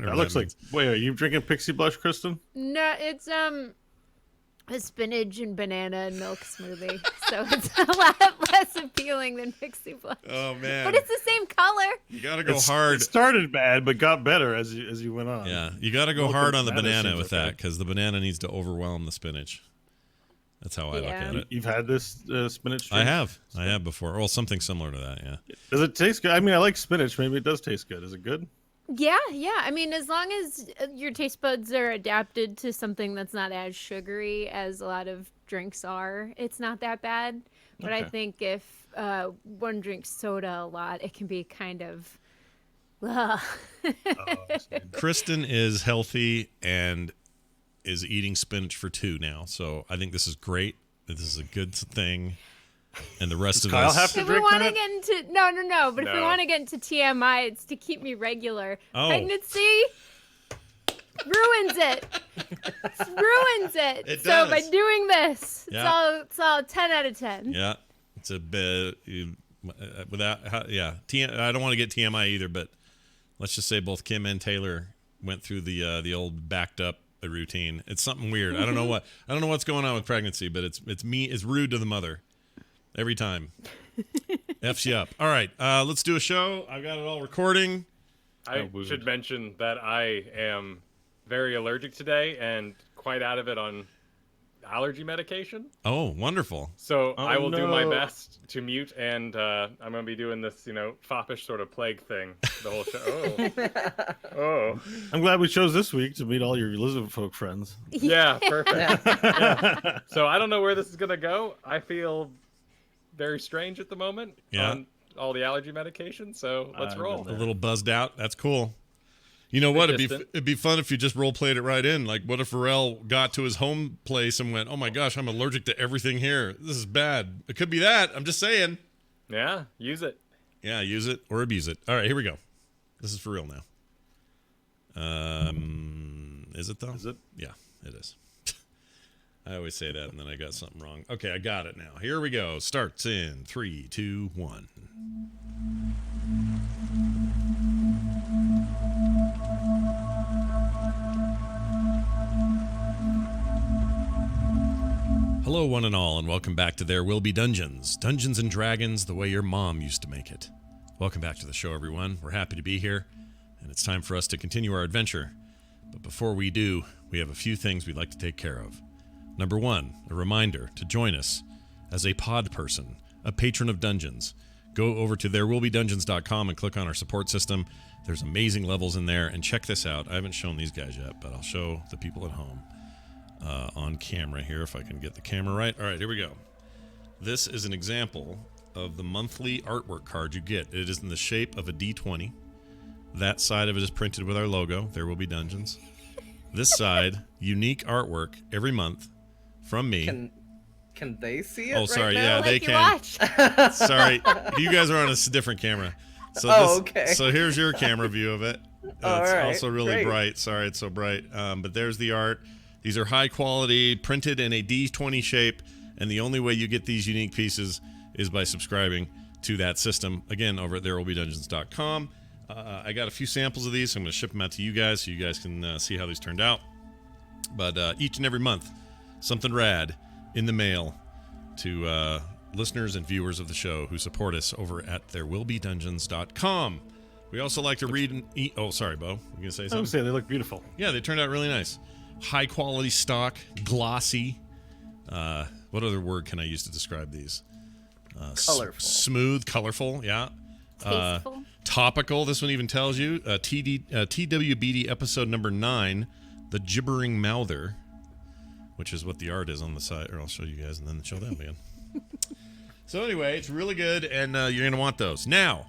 That looks like. Wait, are you drinking Pixie Blush, Kristen? No, it's a spinach and banana and milk smoothie, so it's a lot less appealing than Pixie Blush. Oh man! But it's the same color. You gotta go hard. It started bad, but got better as you went on. Yeah, you gotta go hard on the banana with that because the banana needs to overwhelm the spinach. That's how I look at it. You've had this spinach I drink? have before. Well, something similar to that, yeah. Does it taste good? I mean, I like spinach. Maybe it does taste good. Is it good? Yeah. I mean, as long as your taste buds are adapted to something that's not as sugary as a lot of drinks are, it's not that bad. But I think if one drinks soda a lot, it can be kind of... Kristen is healthy and is eating spinach for 2 now, so I think this is great. This is a good thing. And the rest of us... have to drink that? No. But if we want to get into TMI, it's to keep me regular. Pregnancy ruins it. Ruins it. It so does. by doing this, Yeah. it's all 10 out of 10. Yeah, it's a bit... I don't want to get TMI either, but let's just say both Kim and Taylor went through the old backed up routine. It's something weird. I don't know what's going on with pregnancy, but it's rude to the mother every time. F's you up. All right, let's do a show. I've got it all recording. I should mention that I am very allergic today and quite out of it on allergy medication. Oh, wonderful. So I will do my best to mute, and I'm going to be doing this, foppish sort of plague thing the whole show. Oh. I'm glad we chose this week to meet all your Elizabeth folk friends. Yeah, perfect. Yeah. So I don't know where this is going to go. I feel very strange at the moment on all the allergy medication, so let's roll. A little buzzed out. That's cool. You know what? It'd be fun if you just role played it right in. Like, what if Pharrell got to his home place and went, "Oh my gosh, I'm allergic to everything here. This is bad." It could be that. I'm just saying. Yeah, use it. Yeah, use it or abuse it. All right, here we go. This is for real now. Is it though? Is it? Yeah, it is. I always say that and then I got something wrong. Okay, I got it now. Here we go. Starts in 3, 2, 1. Hello, one and all, and welcome back to There Will Be Dungeons. Dungeons and Dragons the way your mom used to make it. Welcome back to the show, everyone. We're happy to be here, and it's time for us to continue our adventure. But before we do, we have a few things we'd like to take care of. Number 1, a reminder to join us as a pod person, a patron of Dungeons. Go over to therewillbedungeons.com and click on our support system. There's amazing levels in there, and check this out. I haven't shown these guys yet, but I'll show the people at home. On camera here, if I can get the camera right. All right, here we go. This is an example of the monthly artwork card you get. It is in the shape of a D20. That side of it is printed with our logo, There Will Be Dungeons. This side, unique artwork every month from me. Can they see it? Oh, sorry, right yeah, now? they can. Sorry, you guys are on a different camera. So okay. So here's your camera view of it. It's also really bright. Sorry, it's so bright. But there's the art. These are high quality, printed in a D20 shape, and the only way you get these unique pieces is by subscribing to that system. Again, over at therewillbedungeons.com. I got a few samples of these, so I'm going to ship them out to you guys so you guys can see how these turned out. But each and every month, something rad in the mail to listeners and viewers of the show who support us over at therewillbedungeons.com. We also like to read and eat. Oh, sorry, Bo. You going to say something? I would say they look beautiful. Yeah, they turned out really nice. High quality stock, glossy. What other word can I use to describe these? Colorful. Smooth, colorful, yeah. Tasteful. Topical, this one even tells you. TWBD episode number 9, The Gibbering Mouther, which is what the art is on the side. Or I'll show you guys and then show them again. So anyway, it's really good, and you're going to want those. Now,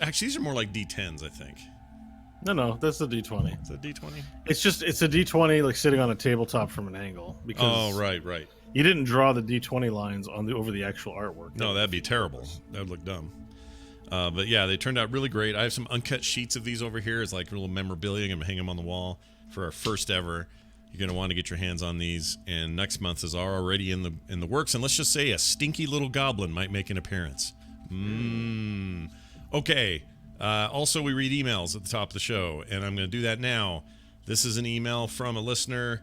actually, these are more like D10s, I think. No, that's the D20. It's a D20? It's a D20 like sitting on a tabletop from an angle. Because right. You didn't draw the D20 lines over the actual artwork. No, that'd be terrible. That would look dumb. But yeah, they turned out really great. I have some uncut sheets of these over here as like little memorabilia. I'm going to hang them on the wall for our first ever. You're going to want to get your hands on these. And next month is already in the works. And let's just say a stinky little goblin might make an appearance. Okay. Also, we read emails at the top of the show, and I'm going to do that now. This is an email from a listener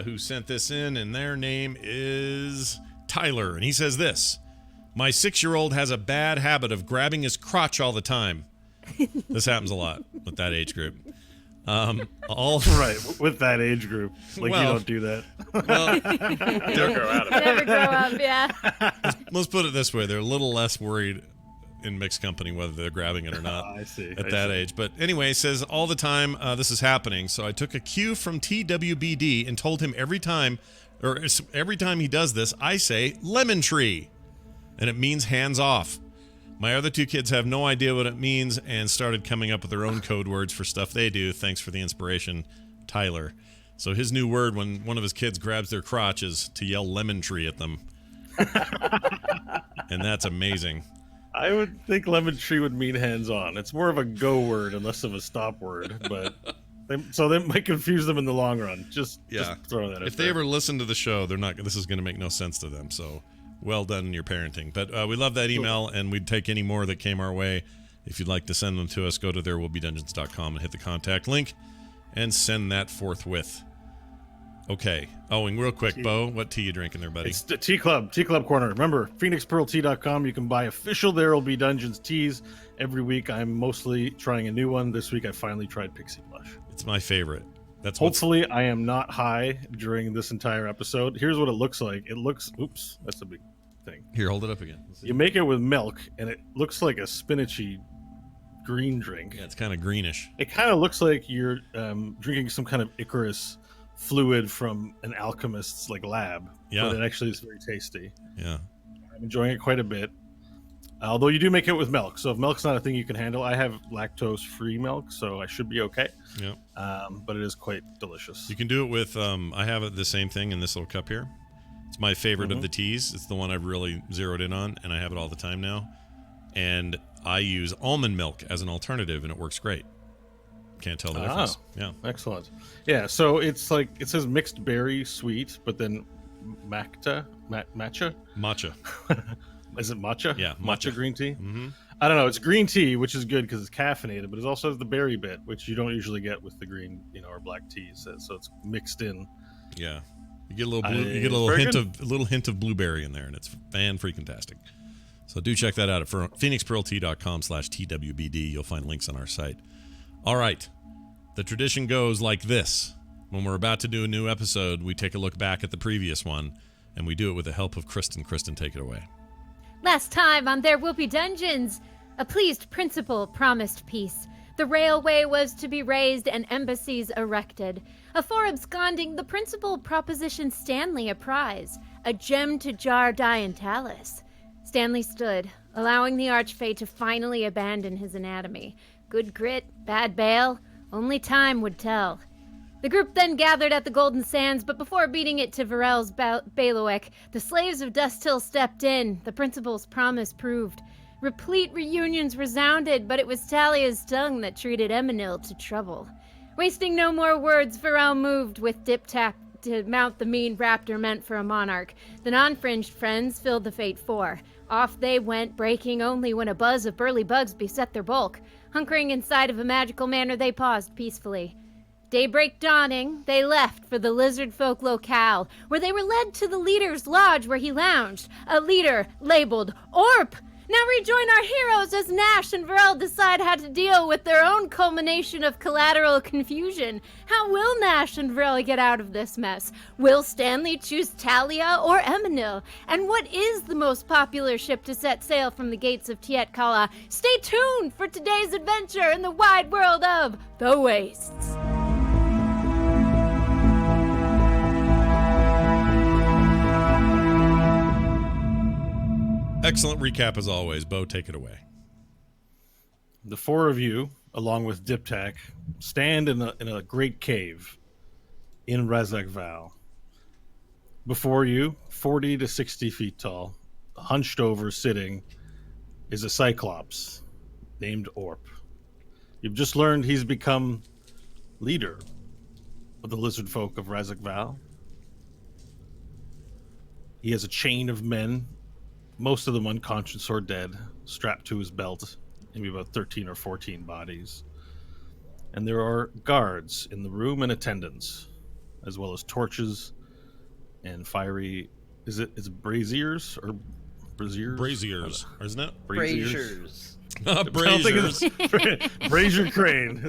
who sent this in, and their name is Tyler. And he says this: my 6-year-old has a bad habit of grabbing his crotch all the time. This happens a lot with that age group. Right, with that age group. Like, Well, you don't do that. Well, Don't grow out of it. Never grow up, yeah. let's put it this way. They're a little less worried in mixed company whether they're grabbing it or not I see. at that age. But anyway, he says, all the time this is happening. So I took a cue from TWBD and told him every time he does this, I say lemon tree. And it means hands off. My other 2 kids have no idea what it means and started coming up with their own code words for stuff they do. Thanks for the inspiration, Tyler. So his new word when one of his kids grabs their crotch is to yell lemon tree at them. And that's amazing. I would think lemon tree would mean hands on. It's more of a go word and less of a stop word, but so they might confuse them in the long run. Just throw that. If they ever listen to the show, they're not. This is going to make no sense to them. So well done in your parenting. But we love that email, and we'd take any more that came our way. If you'd like to send them to us, go to therewillbedungeons.com and hit the contact link and send that forthwith. Okay. Oh, and real quick, Bo, what tea you drinking there, buddy? It's the Tea Club Corner. Remember, phoenixpearltea.com. You can buy official There Will Be Dungeons teas every week. I'm mostly trying a new one. This week I finally tried Pixie Blush. It's my favorite. Hopefully I am not high during this entire episode. Here's what it looks like. It looks, oops, that's a big thing. Here, hold it up again. You make it with milk, and it looks like a spinachy green drink. Yeah, it's kind of greenish. It kind of looks like you're drinking some kind of Icarus fluid from an alchemist's lab. Yeah. But it actually is very tasty. Yeah. I'm enjoying it quite a bit. Although you do make it with milk, so if milk's not a thing you can handle, I have lactose-free milk, so I should be okay. Yeah. But it is quite delicious. You can do it with, I have the same thing in this little cup here. It's my favorite of the teas. It's the one I've really zeroed in on, and I have it all the time now. And I use almond milk as an alternative, and it works great. Can't tell the difference. Yeah. Excellent. Yeah, so it's like, it says mixed berry sweet, but then matcha? Is it matcha? Yeah, matcha green tea. Mm-hmm. I don't know. It's green tea, which is good because it's caffeinated, but it also has the berry bit, which you don't usually get with the green, or black teas. So it's mixed in. Yeah, you get a little blue, you get a little hint of blueberry in there, and it's fan-freaking-tastic. So do check that out at phoenixpearltea.com/TWBD. You'll find links on our site. All right, the tradition goes like this: when we're about to do a new episode, we take a look back at the previous one, and we do it with the help of Kristen. Kristen, take it away. Last time on There Will Be Dungeons, a pleased principal promised peace. The railway was to be raised and embassies erected. Afore absconding, the principal propositioned Stanley a prize, a gem to jar Diantalis. Stanley stood, allowing the archfey to finally abandon his anatomy. Good grit, bad bail, only time would tell. The group then gathered at the Golden Sands, but before beating it to Varel's bailiwick, the slaves of Dust Hill stepped in. The principal's promise proved. Replete reunions resounded, but it was Talia's tongue that treated Eminil to trouble. Wasting no more words, Varel moved with Diptych to mount the mean raptor meant for a monarch. The non-fringed friends filled the Fate Four. Off they went, breaking only when a buzz of burly bugs beset their bulk. Hunkering inside of a magical manor, they paused peacefully. Daybreak dawning, they left for the lizard folk locale, where they were led to the leader's lodge where he lounged, a leader labeled Orp. Now rejoin our heroes as Nash and Varel decide how to deal with their own culmination of collateral confusion. How will Nash and Varel get out of this mess? Will Stanley choose Talia or Eminil? And what is the most popular ship to set sail from the gates of Tiet Kala? Stay tuned for today's adventure in the wide world of the Wastes. Excellent recap as always. Bo, take it away. The four of you, along with Diptych, stand in a great cave in Razak Val. Before you, 40 to 60 feet tall, hunched over, sitting, is a cyclops named Orp. You've just learned he's become leader of the lizard folk of Razak Val. He has a chain of men, most of them unconscious or dead, strapped to his belt. maybe about 13 or 14 bodies. And there are guards in the room and attendants, as well as torches and fiery. Is it braziers or braziers? Braziers, isn't it? Braziers. Braziers. Brazier Crane.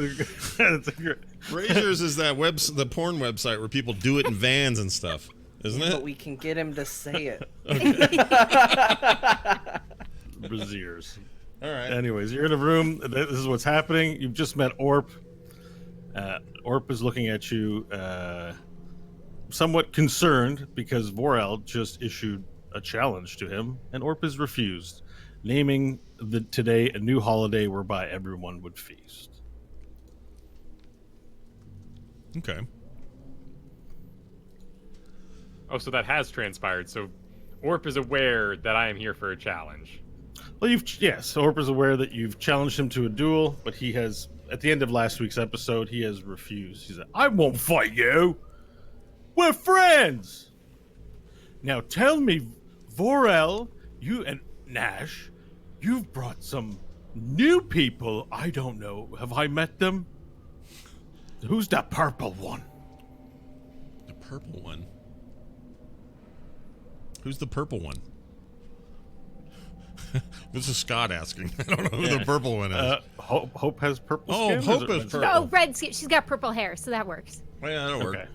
Braziers is that the porn website where people do it in vans and stuff, isn't But it? we can get him to say it. Braziers. All right. Anyways, you're in a room. This is what's happening. You've just met Orp. Orp is looking at you, somewhat concerned because Vorel just issued a challenge to him, and Orp is refused, naming today a new holiday whereby everyone would feast. Okay. Oh, so that has transpired. So Orp is aware that I am here for a challenge. Well, yes, Orp is aware that you've challenged him to a duel, but he has, at the end of last week's episode, he has refused. He said, "I won't fight you. We're friends." Now tell me, Vorel, you and Nash, you've brought some new people. I don't know. Have I met them? Who's that purple one? The purple one. Who's the purple one? This is Scott asking. I don't know who the purple one is. Hope has purple Oh, skin? Hope Or is it purple. Oh, red skin. She's got purple hair, so that works. Oh, yeah, that'll work. Okay.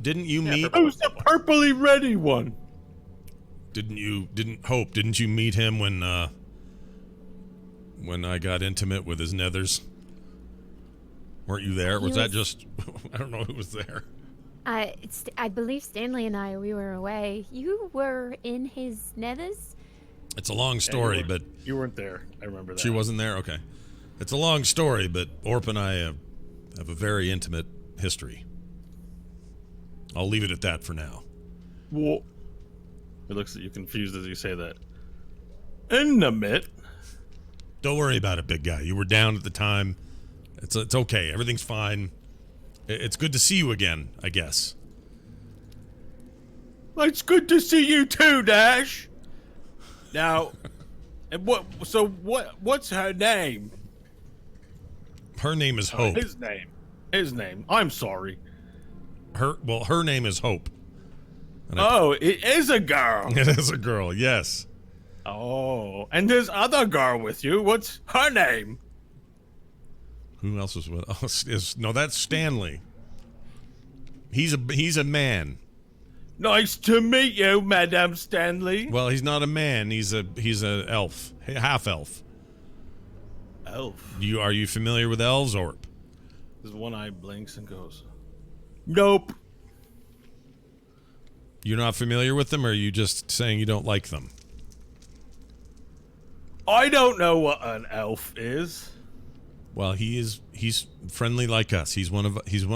Didn't you meet? Who's the purpley ready one? Didn't you meet him when I got intimate with his nethers? Weren't you there? Was that just? I don't know who was there. I believe Stanley and we were away. You were in his nethers? It's a long story, but You weren't there. I remember that. she wasn't there. Okay, it's a long story, but Orp and I have a very intimate history. I'll leave it at that for now. Whoa. He looks at you confused as you say that. Intimate? Don't worry about it, big guy. You were down at the time. It's okay. Everything's fine. It's good to see you again, I guess. It's good to see you too, Dash. Now, and what's her name? Her name is Hope. His name. I'm sorry. Her name is Hope. Oh, it is a girl. It is a girl, yes. Oh, and there's other girl with you. What's her name? Who else is with? Oh, no, that's Stanley. He's a man. Nice to meet you, Madame Stanley. Well, he's not a man. He's a elf, half elf. Elf. Are you familiar with elves, Orp? His one eye blinks and goes, "Nope." You're not familiar with them, or are you just saying you don't like them? I don't know what an elf is. Well, he's friendly like us. He's one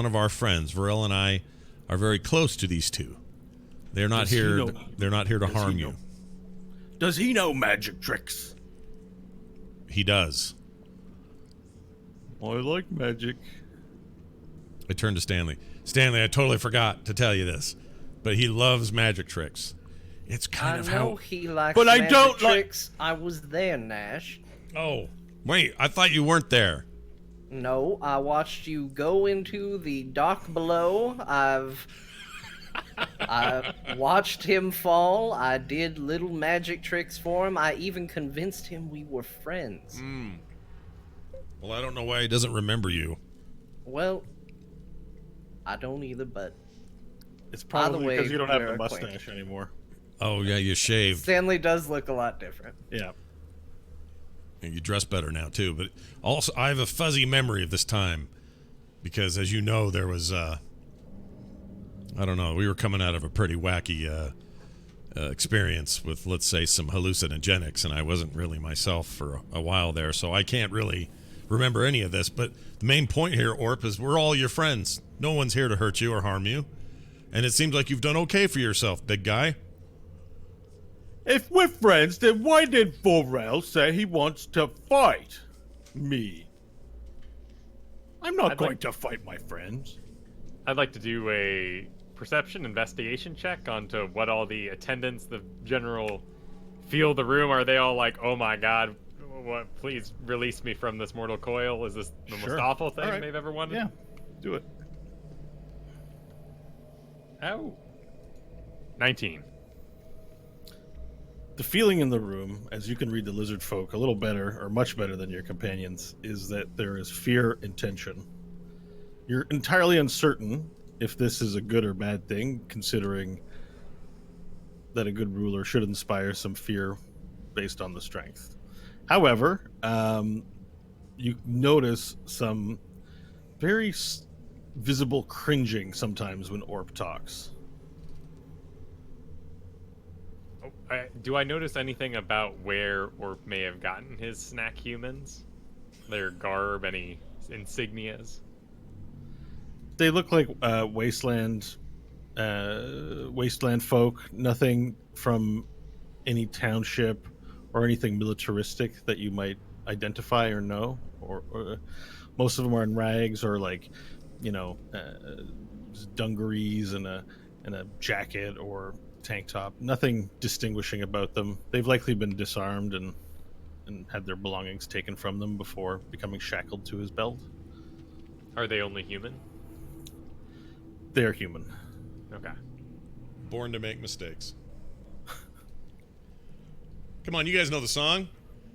of our friends. Varel and I are very close to these two. They're not here. They're not here to harm you. Does he know magic tricks? He does. I like magic. I turned to Stanley. Stanley, I totally forgot to tell you this, but he loves magic tricks. It's kind of I know how. he likes But I magic don't tricks. I was there, Nash. Oh, wait! I thought you weren't there. No, I watched you go into the dock below. I watched him fall. I did little magic tricks for him. I even convinced him we were friends. Well, I don't know why he doesn't remember you. Well, I don't either, but It's By the probably way, because you don't have we're the mustache acquainted. anymore. Oh yeah, you shaved. Stanley does look a lot different. Yeah. And you dress better now too. But also, I have a fuzzy memory of this time because, as you know, there was I don't know. We were coming out of a pretty wacky experience with, let's say, some hallucinogenics, and I wasn't really myself for a while there, so I can't really remember any of this. But the main point here, Orp, is we're all your friends. No one's here to hurt you or harm you, and it seems like you've done okay for yourself, big guy. If we're friends, then why did Vorel say he wants to fight me? I'm not going to fight my friends. I'd like to do a perception investigation check onto what all the attendants, the general feel of the room. Are they all like, "Oh my god, What? Please release me from this mortal coil. Is this the most Sure. awful thing All right. they've ever wanted? Yeah, do it. Oh. 19. The feeling in the room, as you can read the lizard folk a little better, or much better than your companions, is that there is fear and tension. You're entirely uncertain if this is a good or bad thing, considering that a good ruler should inspire some fear based on the strength. However, you notice some very visible cringing sometimes when Orp talks. Do I notice anything about where Orp may have gotten his snack humans? Their garb, any insignias? They look like wasteland folk. Nothing from any township or anything militaristic that you might identify or know. Or most of them are in rags or like, dungarees and a jacket or tank top. Nothing distinguishing about them. They've likely been disarmed and had their belongings taken from them before becoming shackled to his belt. Are they only human? They're human. Okay. Born to make mistakes. Come on, you guys know the song?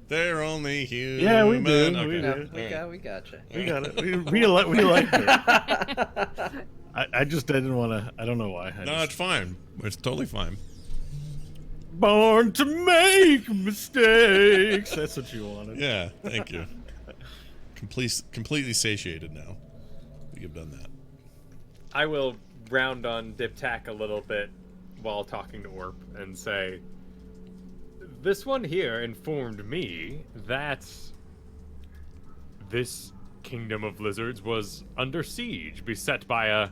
They're only human. Yeah, we do. Okay. We do. We gotcha. We got it. We like it. I just didn't want to. I don't know why. No, it's fine. It's totally fine. Born to make mistakes. That's what you wanted. Yeah, thank you. Completely satiated now. We have done that. I will round on Diptych a little bit while talking to Orp and say, this one here informed me that this kingdom of lizards was under siege, beset by a,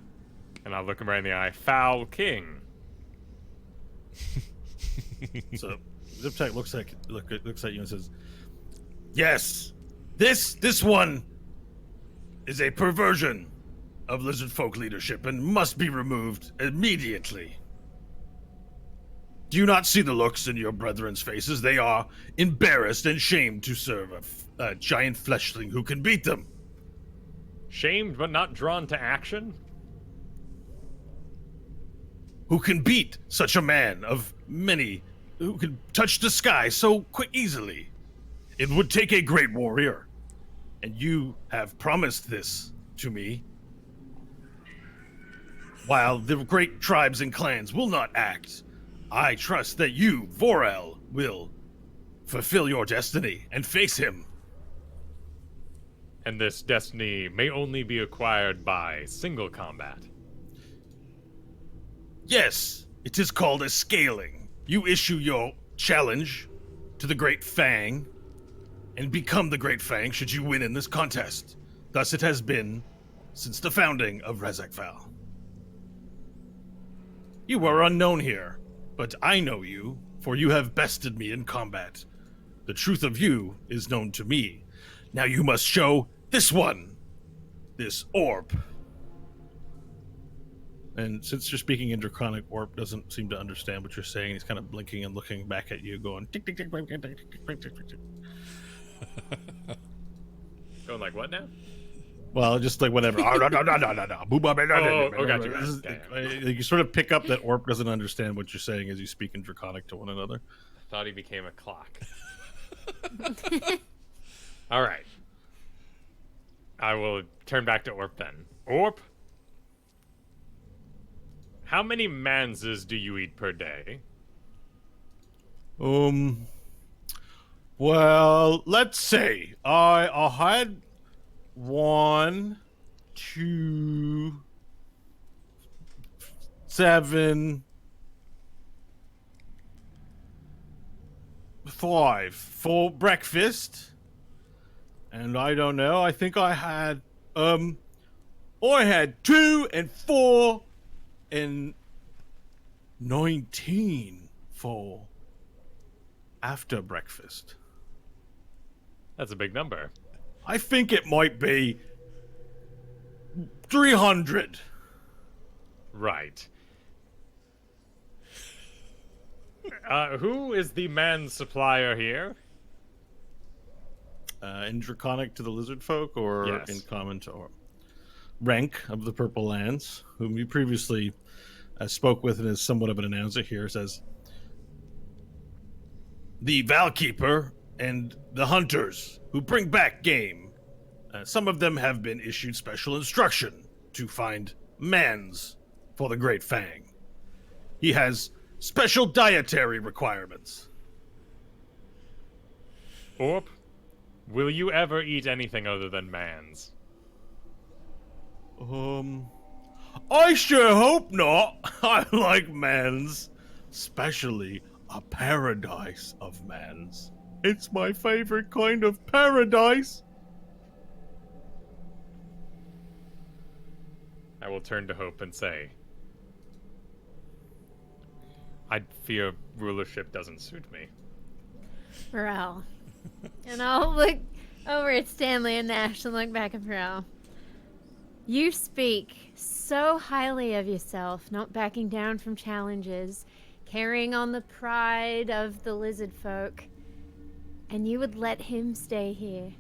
and I'll look him right in the eye, foul king. So Diptych looks at you and says, "Yes, this one is a perversion of lizard folk leadership and must be removed immediately. Do you not see the looks in your brethren's faces? They are embarrassed and shamed to serve a giant fleshling who can beat them." Shamed but not drawn to action? Who can beat such a man of many, who can touch the sky so quick easily? It would take a great warrior, and you have promised this to me. While the great tribes and clans will not act, I trust that you, Vorel, will fulfill your destiny and face him. And this destiny may only be acquired by single combat. Yes, it is called a scaling. You issue your challenge to the Great Fang and become the Great Fang should you win in this contest. Thus it has been since the founding of Rezekval. You are unknown here, but I know you, for you have bested me in combat. The truth of you is known to me. Now you must show this one, this Orp. And since you're speaking in Draconic, Orp doesn't seem to understand what you're saying. He's kind of blinking and looking back at you, going tick tick tick tick tick tick tick tick tick tick. Going like what now? Well, just like whatever. Oh, gotcha. You sort of pick up that Orp doesn't understand what you're saying as you speak in Draconic to one another. I thought he became a clock. All right. I will turn back to Orp then. Orp, how many manzas do you eat per day? Well, let's say I had 1, 2, 7, 5 for breakfast. And I don't know, I think I had 2 and 4 and 19 for after breakfast. That's a big number. I think it might be 300. Right. Who is the man supplier here? in Draconic to the lizard folk, or Yes. in common to Orp? Rank of the Purple Lands, whom you previously spoke with and is somewhat of an announcer here, says, the Valkeeper and the hunters who bring back game. Some of them have been issued special instruction to find mans for the Great Fang. He has special dietary requirements. Orp, will you ever eat anything other than mans? I sure hope not. I like mans, especially a paradise of mans. It's my favorite kind of paradise. I will turn to Hope and say, I fear rulership doesn't suit me. Pharrell. And I'll look over at Stanley and Nash and look back at Pharrell. You speak so highly of yourself, not backing down from challenges, carrying on the pride of the lizard folk, and you would let him stay here.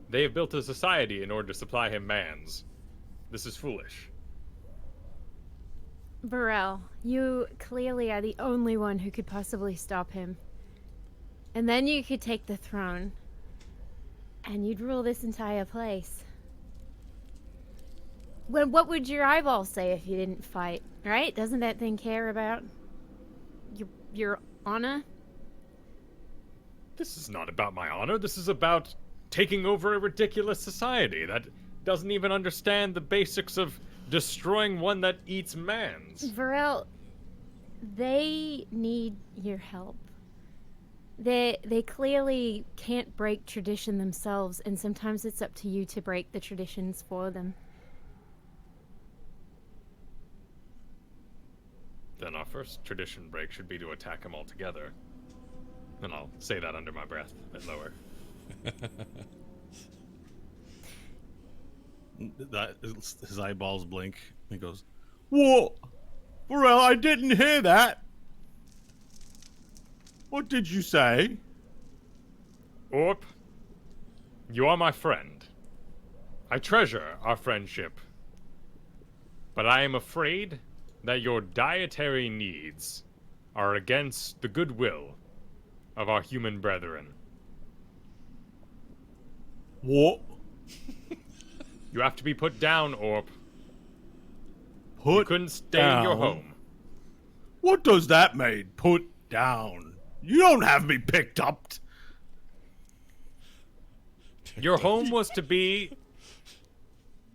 They have built a society in order to supply him mans. This is foolish. Burrell, you clearly are the only one who could possibly stop him. And then you could take the throne, and you'd rule this entire place. Well, what would your eyeballs say if you didn't fight, right? Doesn't that thing care about your honor? This is not about my honor. This is about taking over a ridiculous society that doesn't even understand the basics of destroying one that eats mans. Varel, they need your help. They clearly can't break tradition themselves, and sometimes it's up to you to break the traditions for them. Then our first tradition break should be to attack him all together. And I'll say that under my breath, a bit lower. His eyeballs blink. He goes, "What? Burrell, I didn't hear that. What did you say?" Orp, you are my friend. I treasure our friendship. But I am afraid that your dietary needs are against the goodwill of our human brethren. What? You have to be put down, Orp. Put You couldn't stay in your down? home. What does that mean? Put down. You don't have me picked up. Your home was to be...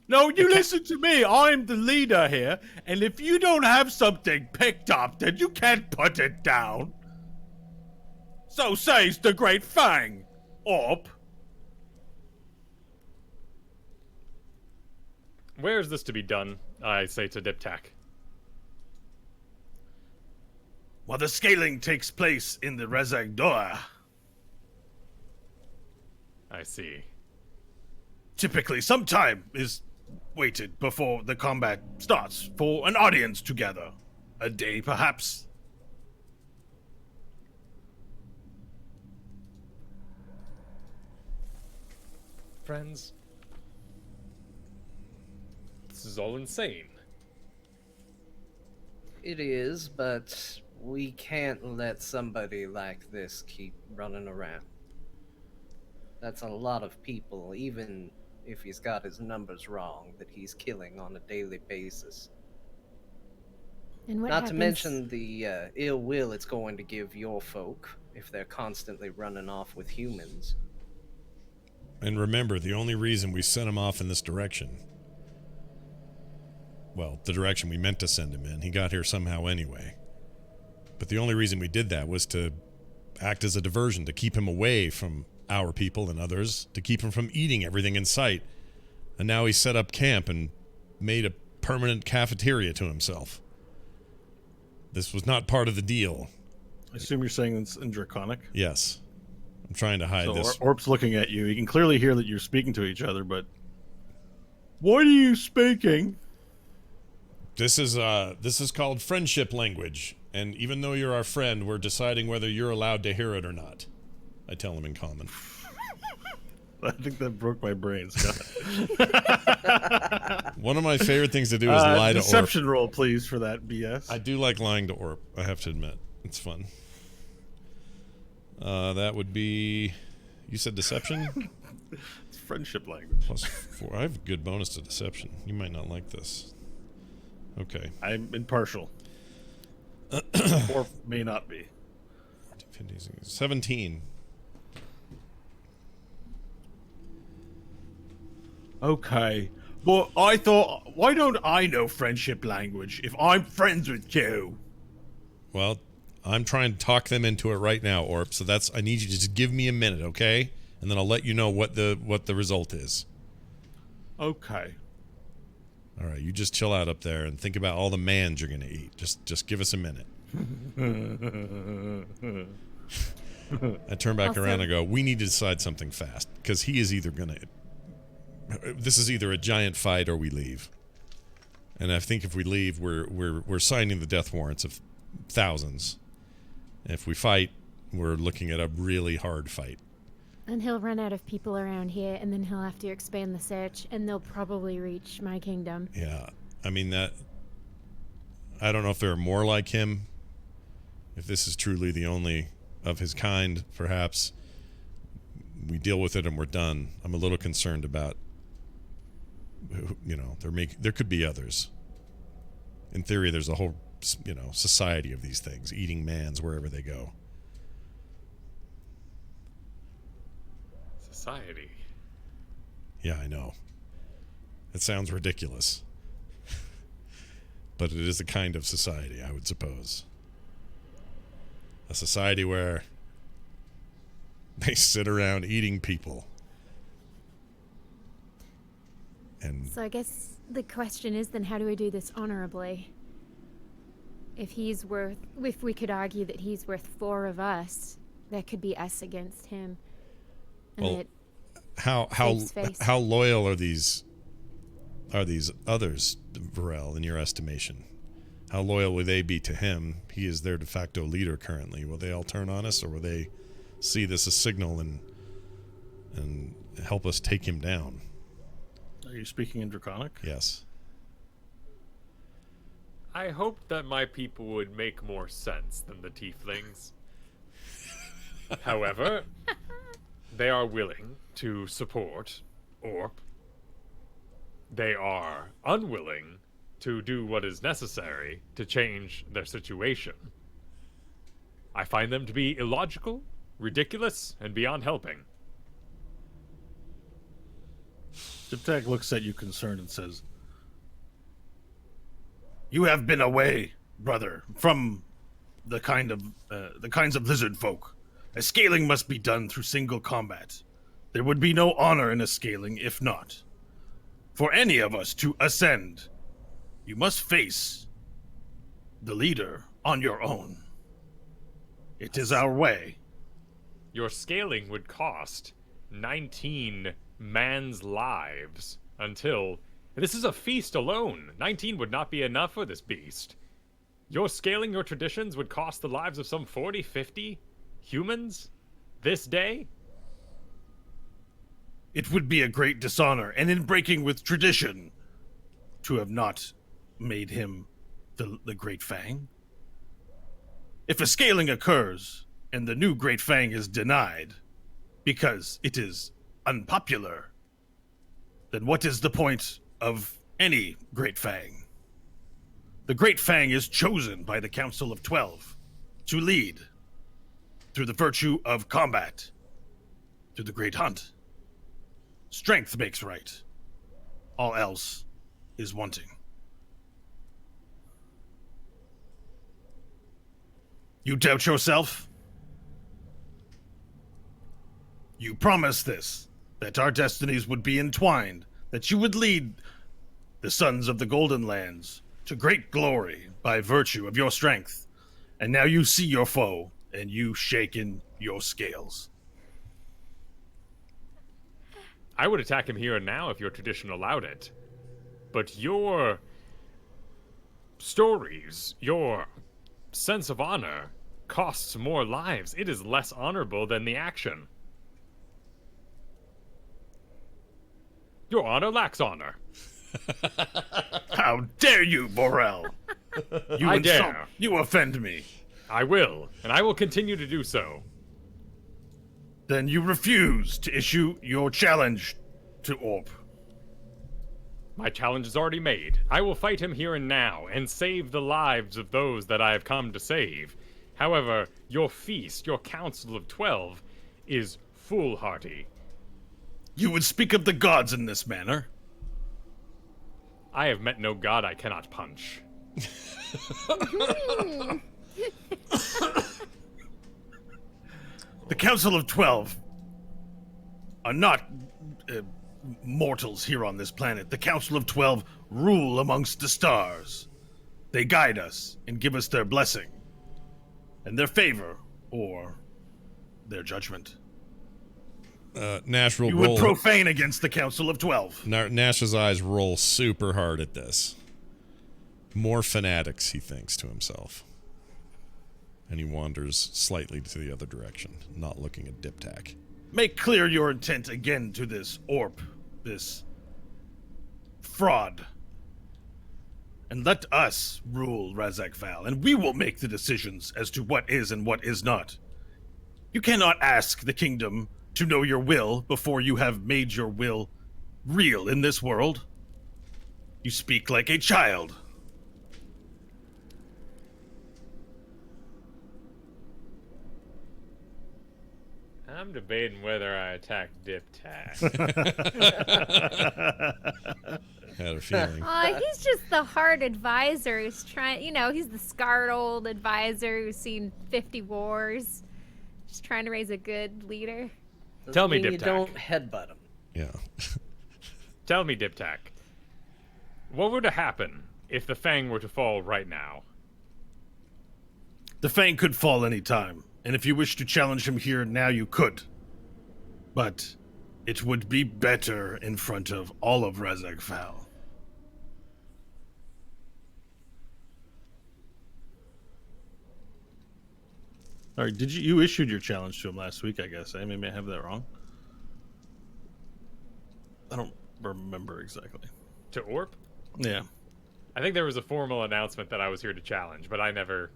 No, you listen to me. I'm the leader here, and if you don't have something picked up, then you can't put it down. So says the Great Fang, Orp. Where is this to be done? I say to Diptych. Well, the scaling takes place in the Rezagdor. I see. Typically, some time is waited before the combat starts for an audience together. A day, perhaps. Friends, this is all insane. It is, but we can't let somebody like this keep running around. That's a lot of people, even if he's got his numbers wrong, that he's killing on a daily basis. And what Not happens... to mention the ill will it's going to give your folk if they're constantly running off with humans. And remember, the only reason we sent him off in this direction, well, the direction we meant to send him in, he got here somehow anyway. But the only reason we did that was to act as a diversion, to keep him away from our people and others, to keep him from eating everything in sight. And now he's set up camp and made a permanent cafeteria to himself. This was not part of the deal. I assume you're saying it's in Draconic? Yes. I'm trying to hide So this. Orp's looking at you. He can clearly hear that you're speaking to each other, but... What are you speaking? This is called friendship language, and even though you're our friend, we're deciding whether you're allowed to hear it or not. I tell him in common. I think that broke my brain, Scott. One of my favorite things to do is lie to Orp. Deception roll, please, for that BS. I do like lying to Orp, I have to admit. It's fun. That would be... You said deception? It's friendship language. +4. I have a good bonus to deception. You might not like this. Okay. I'm impartial. Or may not be. 17. Okay. Well, I thought, why don't I know friendship language if I'm friends with you? Well, I'm trying to talk them into it right now, Orp. So I need you to just give me a minute, okay? And then I'll let you know what the result is. Okay. All right, you just chill out up there and think about all the mans you're gonna eat. Just give us a minute. I turn back around and go, we need to decide something fast, because he is either gonna... This is either a giant fight or we leave. And I think if we leave, we're signing the death warrants of thousands. If we fight, we're looking at a really hard fight. And he'll run out of people around here, and then he'll have to expand the search, and they'll probably reach my kingdom. Yeah, I mean that... I don't know if there are more like him. If this is truly the only of his kind, perhaps we deal with it and we're done. I'm a little concerned about... there could be others. In theory, there's a whole, society of these things, eating mans wherever they go. Society. Yeah, I know. It sounds ridiculous. But it is a kind of society, I would suppose. A society where they sit around eating people. And So I guess the question is then, how do we do this honorably? If we could argue that he's worth 4 of us, that could be us against him. And well, it how face. how loyal are these others, Varel, in your estimation? How loyal will they be to him? He is their de facto leader currently. Will they all turn on us, or will they see this as a signal and help us take him down? Are you speaking in Draconic? Yes. I hoped that my people would make more sense than the tieflings. However, they are willing to support Orp. They are unwilling to do what is necessary to change their situation. I find them to be illogical, ridiculous, and beyond helping. Diptych looks at you concerned and says, "You have been away, brother, from the kinds of lizard folk. A scaling must be done through single combat. There would be no honor in a scaling if not. For any of us to ascend, you must face the leader on your own. It is our way." Your scaling would cost 19 man's lives until... This is a feast alone. 19 would not be enough for this beast. Your scaling your traditions would cost the lives of some 40, 50 humans this day? It would be a great dishonor, and in breaking with tradition, to have not made him the Great Fang. If a scaling occurs, and the new Great Fang is denied, because it is unpopular, then what is the point of any Great Fang? The Great Fang is chosen by the Council of 12 to lead through the virtue of combat, through the Great Hunt. Strength makes right. All else is wanting. You doubt yourself? You promised this, that our destinies would be entwined, that you would lead the sons of the Golden Lands to great glory by virtue of your strength. And now you see your foe, and you shake in your scales. I would attack him here and now if your tradition allowed it. But your stories, your sense of honor, costs more lives. It is less honorable than the action. Your honor lacks honor. How dare you, Borel? You I dare. You offend me. I will, and I will continue to do so. Then you refuse to issue your challenge to Orp. My challenge is already made. I will fight him here and now, and save the lives of those that I have come to save. However, your feast, your council of 12, is foolhardy. You would speak of the gods in this manner. I have met no god I cannot punch. The Council of 12 are not mortals here on this planet. The Council of 12 rule amongst the stars. They guide us and give us their blessing, and their favor, or their judgment. Nash will You roll. would profane against the Council of 12. Nash's eyes roll super hard at this. More fanatics, he thinks to himself. And he wanders slightly to the other direction, not looking at Diptych. Make clear your intent again to this Orp, this fraud. And let us rule Razak Val, and we will make the decisions as to what is and what is not. You cannot ask the kingdom to know your will before you have made your will real in this world. You speak like a child. I'm debating whether I attack Diptych. Had a feeling. He's just the hard advisor who's trying, he's the scarred old advisor who's seen 50 wars. Just trying to raise a good leader. Tell me, You Diptych. don't headbutt him. Yeah. Tell me, Diptych. What would happen if the Fang were to fall right now? The Fang could fall any time, and if you wish to challenge him here now, you could. But it would be better in front of all of Razak Val. All right, you issued your challenge to him last week, I guess. I maybe I have that wrong. I don't remember exactly. To Orp? Yeah. I think there was a formal announcement that I was here to challenge, but I never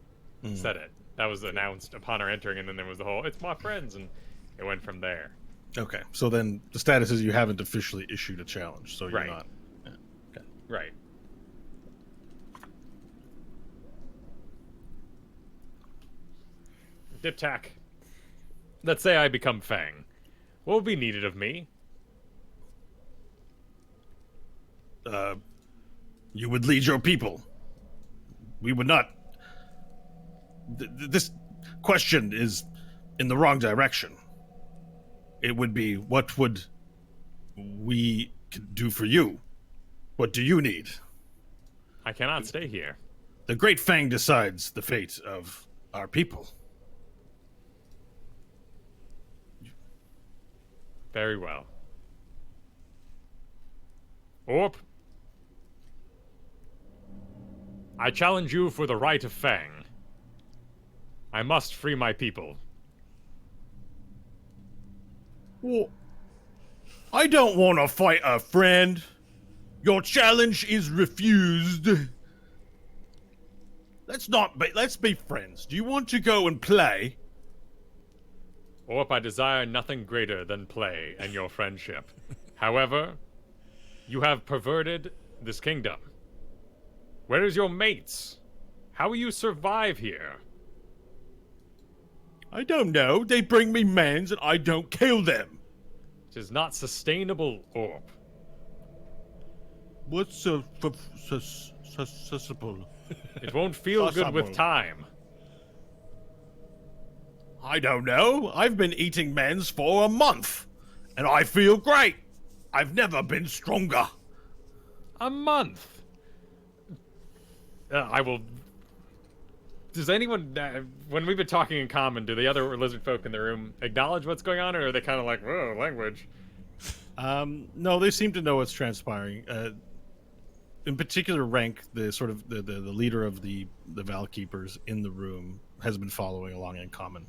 said it. That was announced upon our entering, and then there was the whole, it's my friends, and it went from there. Okay, so then the status is you haven't officially issued a challenge, so you're Right. not. Yeah. Okay. Right. Diptych, let's say I become Fang. What will be needed of me? You would lead your people. We would not. This question is in the wrong direction. It would be, what would we do for you? What do you need? I cannot stay here. The Great Fang decides the fate of our people. Very well. Orp, I challenge you for the right of Fang. I must free my people. Well, I don't want to fight a friend. Your challenge is refused. Let's be friends. Do you want to go and play? Orp, I desire nothing greater than play and your friendship. However, you have perverted this kingdom. Where is your mates? How will you survive here? I don't know. They bring me mans and I don't kill them. It is not sustainable, Orp. What's susceptible? It won't feel good with Possible. time. I don't know. I've been eating mans for a month, and I feel great. I've never been stronger. A month. I will. Does anyone, when we've been talking in common, do the other lizard folk in the room acknowledge what's going on, or are they kind of like, whoa, language? No, they seem to know what's transpiring. In particular, Rank, the sort of the leader of the Val Keepers in the room, has been following along in common.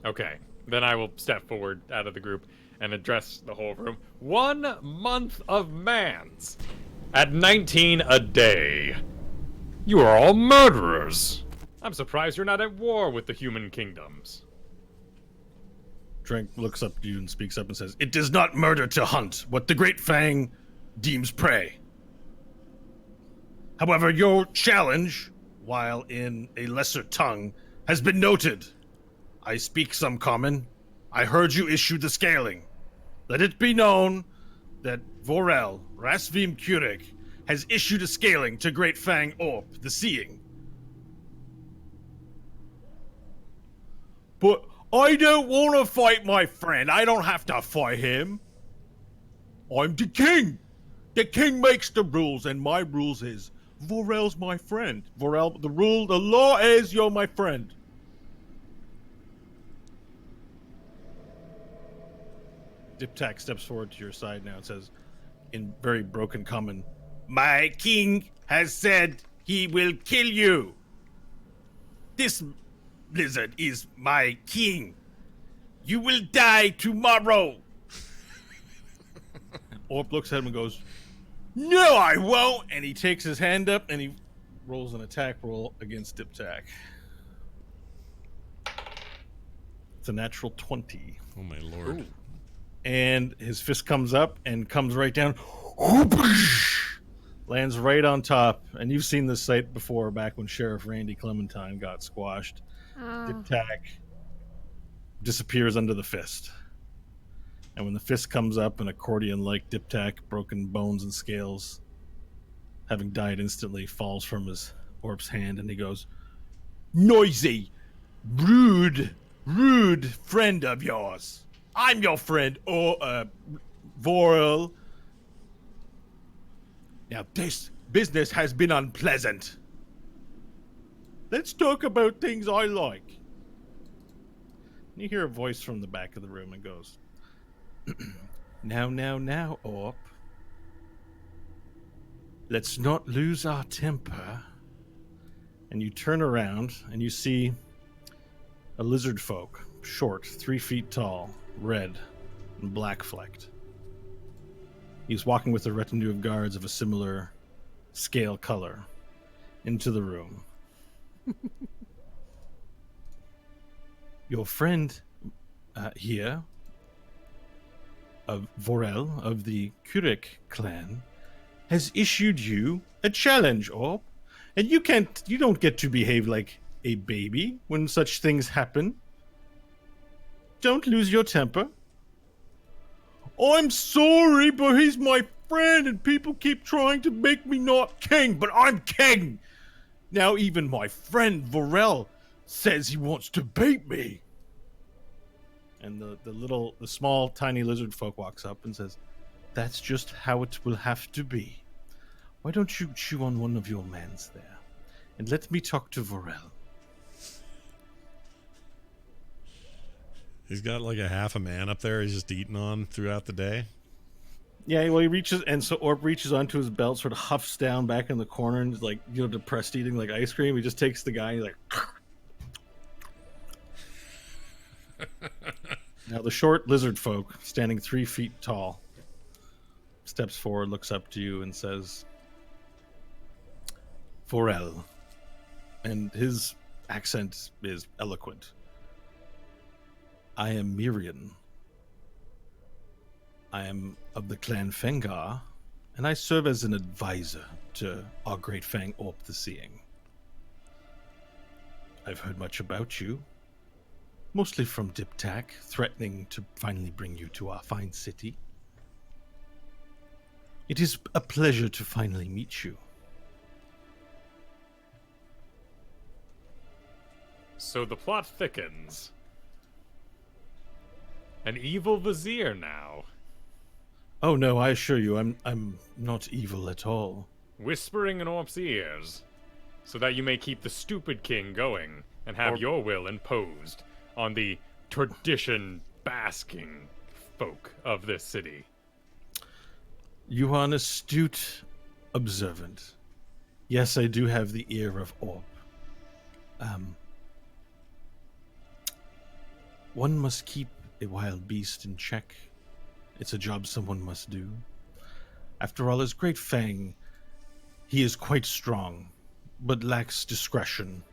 Okay, then I will step forward out of the group. and address the whole room. 1 month of mans at 19 a day. You are all murderers. I'm surprised you're not at war with the human kingdoms. Drake looks up to you and speaks up and says, "It is not murder to hunt what the great fang deems prey. However, your challenge, while in a lesser tongue, has been noted. I speak some common. I heard you issue the scaling. Let it be known that Vorel Rasvim Kurik has issued a scaling to Great Fang Orp, the Seeing. But I don't want to fight my friend. I don't have to fight him. I'm the king. The king makes the rules, and my rules is Vorel's my friend. Vorel, the law is you're my friend." Diptych steps forward to your side now and says, in very broken common, "My king has said he will kill you. This lizard is my king. You will die tomorrow." Orp looks at him and goes, "No, I won't." And he takes his hand up and he rolls an attack roll against Diptych. It's a natural 20. Oh my lord. Ooh. And his fist comes up and comes right down, lands right on top. And you've seen this sight before, back when Sheriff Randy Clementine got squashed. Diptych disappears under the fist. And when the fist comes up, an accordion-like Diptych, broken bones and scales, having died instantly, falls from his Orp's hand, and he goes, "Noisy, rude friend of yours. I'm your friend, Vorel. Now, this business has been unpleasant. Let's talk about things I like." And you hear a voice from the back of the room and goes, Now, Orp. Let's not lose our temper." And you turn around and you see a lizard folk, short, 3 feet tall, red and black flecked. He's walking with a retinue of guards of a similar scale color into the room. Your friend here, of Vorel of the Kurik clan, has issued you a challenge, Orp. And you don't get to behave like a baby when such things happen. Don't lose your temper. "I'm sorry, but he's my friend and people keep trying to make me not king, but I'm king. Now even my friend Vorel says he wants to beat me." And the small, tiny lizard folk walks up and says, "That's just how it will have to be. Why don't you chew on one of your mans there, and let me talk to Vorel." He's got like a half a man up there he's just eating on throughout the day. Yeah, well, he reaches, and so Orp reaches onto his belt, sort of huffs down back in the corner, and is like, depressed eating like ice cream. He just takes the guy, and he's like... Now the short lizard folk, standing 3 feet tall, steps forward, looks up to you, and says, "Vorel," and his accent is eloquent. "I am Mirian. I am of the clan Fengar, and I serve as an advisor to our great Fang Orp the Seeing. I've heard much about you, mostly from Diptych, threatening to finally bring you to our fine city. It is a pleasure to finally meet you." So the plot thickens. An evil vizier now. "Oh no, I assure you, I'm not evil at all." Whispering in Orp's ears, so that you may keep the stupid king going and have your will imposed on the tradition basking folk of this city. "You are an astute observant. Yes, I do have the ear of Orp. One must keep a wild beast in check It's a job someone must do. After all, as Great Fang, he is quite strong, but lacks discretion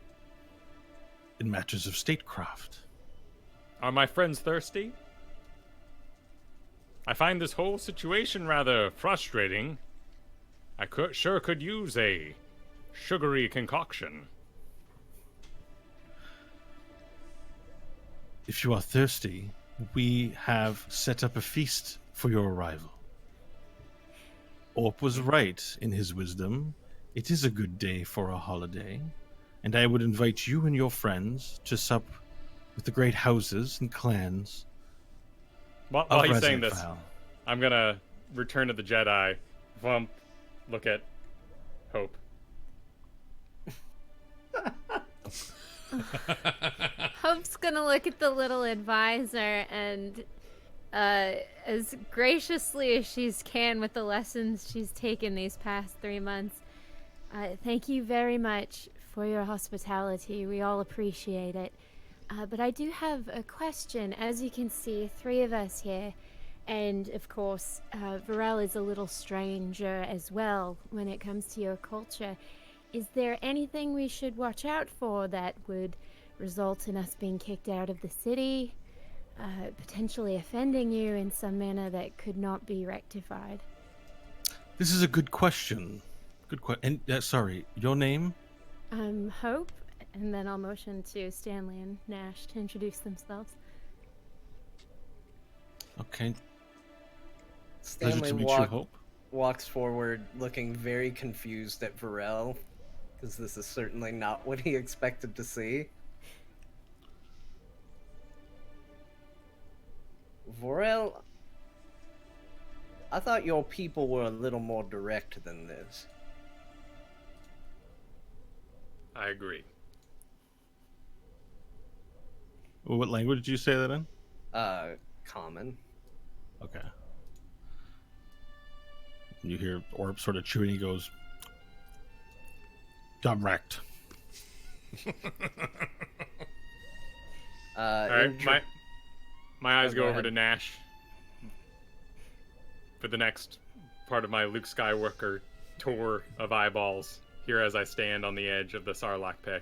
in matters of statecraft. Are my friends thirsty? I find this whole situation rather frustrating. I sure could use a sugary concoction. If you are thirsty, we have set up a feast for your arrival. Orp was right in his wisdom. It is a good day for a holiday, and I would invite you and your friends to sup with the great houses and clans While of he's saying this, Rezekval. I'm gonna return to the Jedi. Vump, look at Hope. Hope's gonna look at the little advisor and, as graciously as she can with the lessons she's taken these past 3 months, thank you very much for your hospitality. We all appreciate it. But I do have a question. As you can see, 3 of us here, and of course, Varel is a little stranger as well when it comes to your culture. Is there anything we should watch out for that would result in us being kicked out of the city, potentially offending you in some manner that could not be rectified? This is a good question. Good question. And sorry, your name? Hope, and then I'll motion to Stanley and Nash to introduce themselves. Okay. Pleasure Stanley to meet you, Hope. walks forward, looking very confused at Varel, because this is certainly not what he expected to see. Varel, I thought your people were a little more direct than this. I agree. What language did you say that in? Common. Okay. You hear Orb sort of chewing. He goes, direct. All right, my eyes go go over ahead. to Nash for the next part of my Luke Skywalker tour of eyeballs. Here, as I stand on the edge of the Sarlacc pit.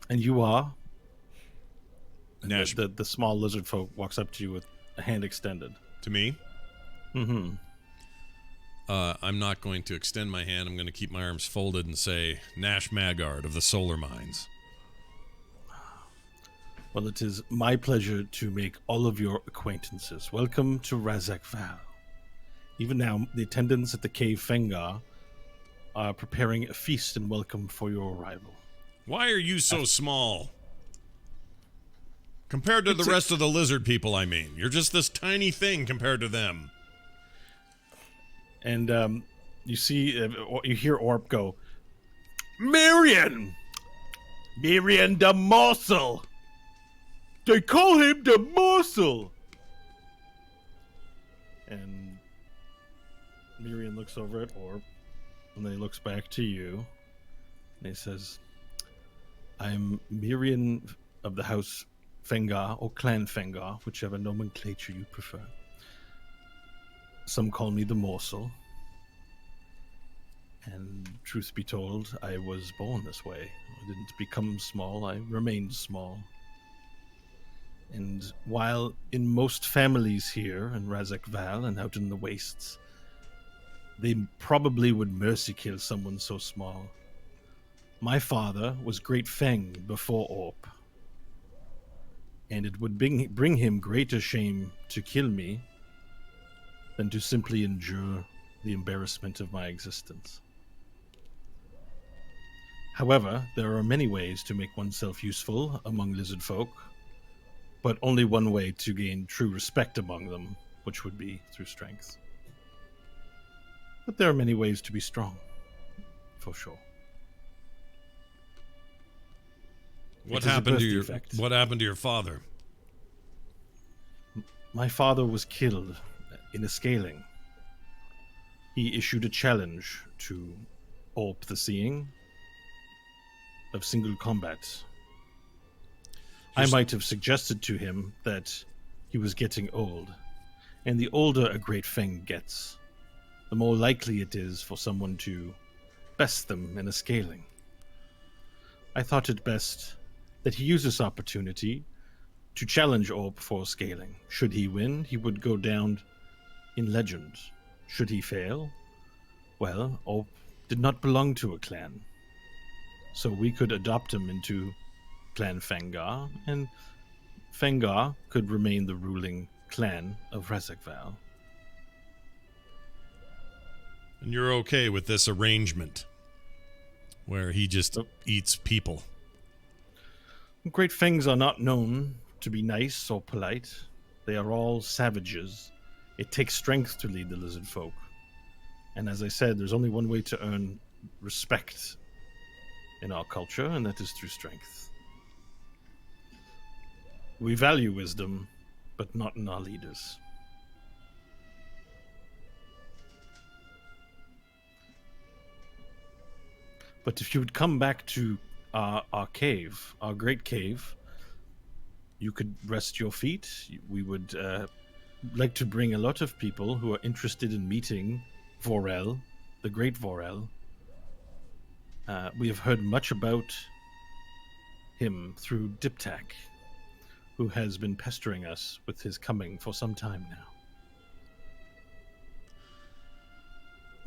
And you are? And Nash. The small lizard folk walks up to you with a hand extended. To me, Mm-hmm. I'm not going to extend my hand. I'm going to keep my arms folded and say, Nash Magard of the Solar Mines. Well, it is my pleasure to make all of your acquaintances. Welcome to Rezekval. Even now, the attendants at the cave Fengar are preparing a feast and welcome for your arrival. Why are you so small? Compared to the rest of the lizard people, I mean. You're just this tiny thing compared to them. And you see, you hear Orp go, Mirian! Mirian the Morsel! They call him the Morsel! And Mirian looks over at Orp, and then he looks back to you, and he says, I'm Mirian of the House Fengar, or Clan Fengar, whichever nomenclature you prefer. Some call me the Morsel. And truth be told, I was born this way. I didn't become small, I remained small. And while in most families here in Rezekval and out in the wastes, they probably would mercy kill someone so small, my father was Great Fang before Orp. And it would bring him greater shame to kill me than to simply endure the embarrassment of my existence. However, there are many ways to make oneself useful among lizard folk, but only one way to gain true respect among them, which would be through strength. But there are many ways to be strong, for sure. What It is a happened to birth your defect. What happened to your father? My father was killed in a scaling. He issued a challenge to Orp the Seeing of single combat. I might have suggested to him that he was getting old, and the older a great fang gets, the more likely it is for someone to best them in a scaling. I thought it best that he use this opportunity to challenge Orb for scaling. Should he win, he would go down in legend. Should he fail, well, Orb did not belong to a clan, so we could adopt him into Clan Fangar, and Fangar could remain the ruling clan of Rezekval. And you're okay with this arrangement where he just eats people? Great fangs are not known to be nice or polite. They are all savages. It takes strength to lead the lizard folk. And as I said, there's only one way to earn respect in our culture, and that is through strength. We value wisdom, but not in our leaders. But if you would come back to our cave, our great cave, you could rest your feet. We would like to bring a lot of people who are interested in meeting Vorel, the great Vorel. We have heard much about him through Diptych, who has been pestering us with his coming for some time now.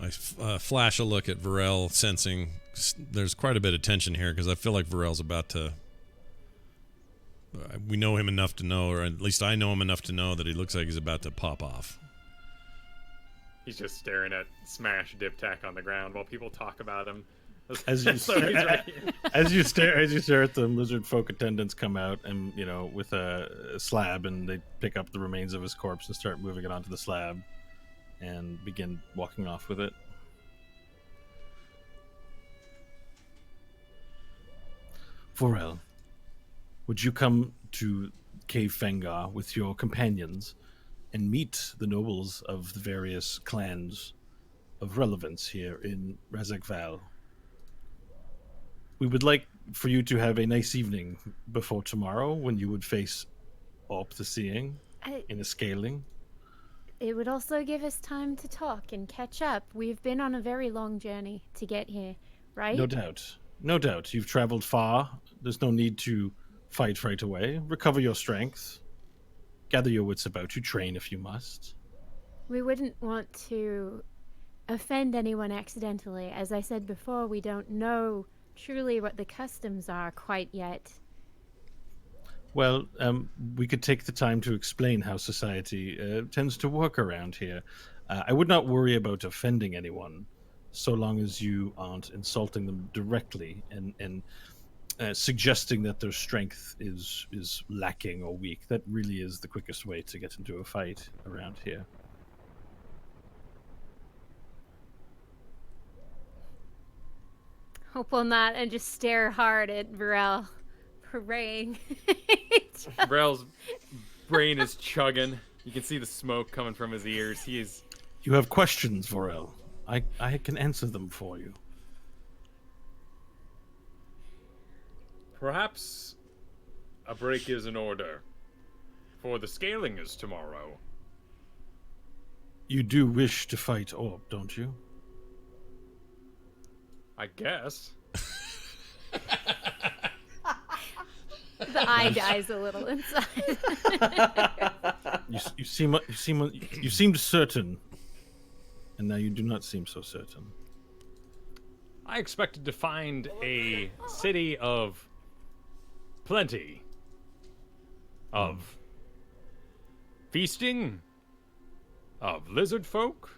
I flash a look at Varel, sensing there's quite a bit of tension here because I feel like Varel's about to... we know him enough to know, or at least I know him enough to know that he looks like he's about to pop off. He's just staring at smashed Diptych on the ground while people talk about him. As you as you stare at them, lizard folk attendants come out and with a slab, and they pick up the remains of his corpse and start moving it onto the slab and begin walking off with it. Vorel, would you come to Cave Fangar with your companions and meet the nobles of the various clans of relevance here in Rezekval? We would like for you to have a nice evening before tomorrow, when you would face Orp the Seeing in a scaling. It would also give us time to talk and catch up. We've been on a very long journey to get here, right? No doubt. No doubt. You've traveled far. There's no need to fight right away. Recover your strength. Gather your wits about you. Train if you must. We wouldn't want to offend anyone accidentally. As I said before, we don't know truly what the customs are quite yet. Well, we could take the time to explain how society tends to work around here. I would not worry about offending anyone, so long as you aren't insulting them directly and suggesting that their strength is lacking or weak. That really is the quickest way to get into a fight around here. Hope we'll not, and just stare hard at Varel, praying. Brell's brain is chugging. You can see the smoke coming from his ears. He is... You have questions, Vorel. I can answer them for you. Perhaps a break is in order, for the scaling is tomorrow. You do wish to fight Orb, don't you? I guess. The eye dies a little inside. You seemed certain, and now you do not seem so certain. I expected to find a city of plenty. Of feasting, of lizard folk,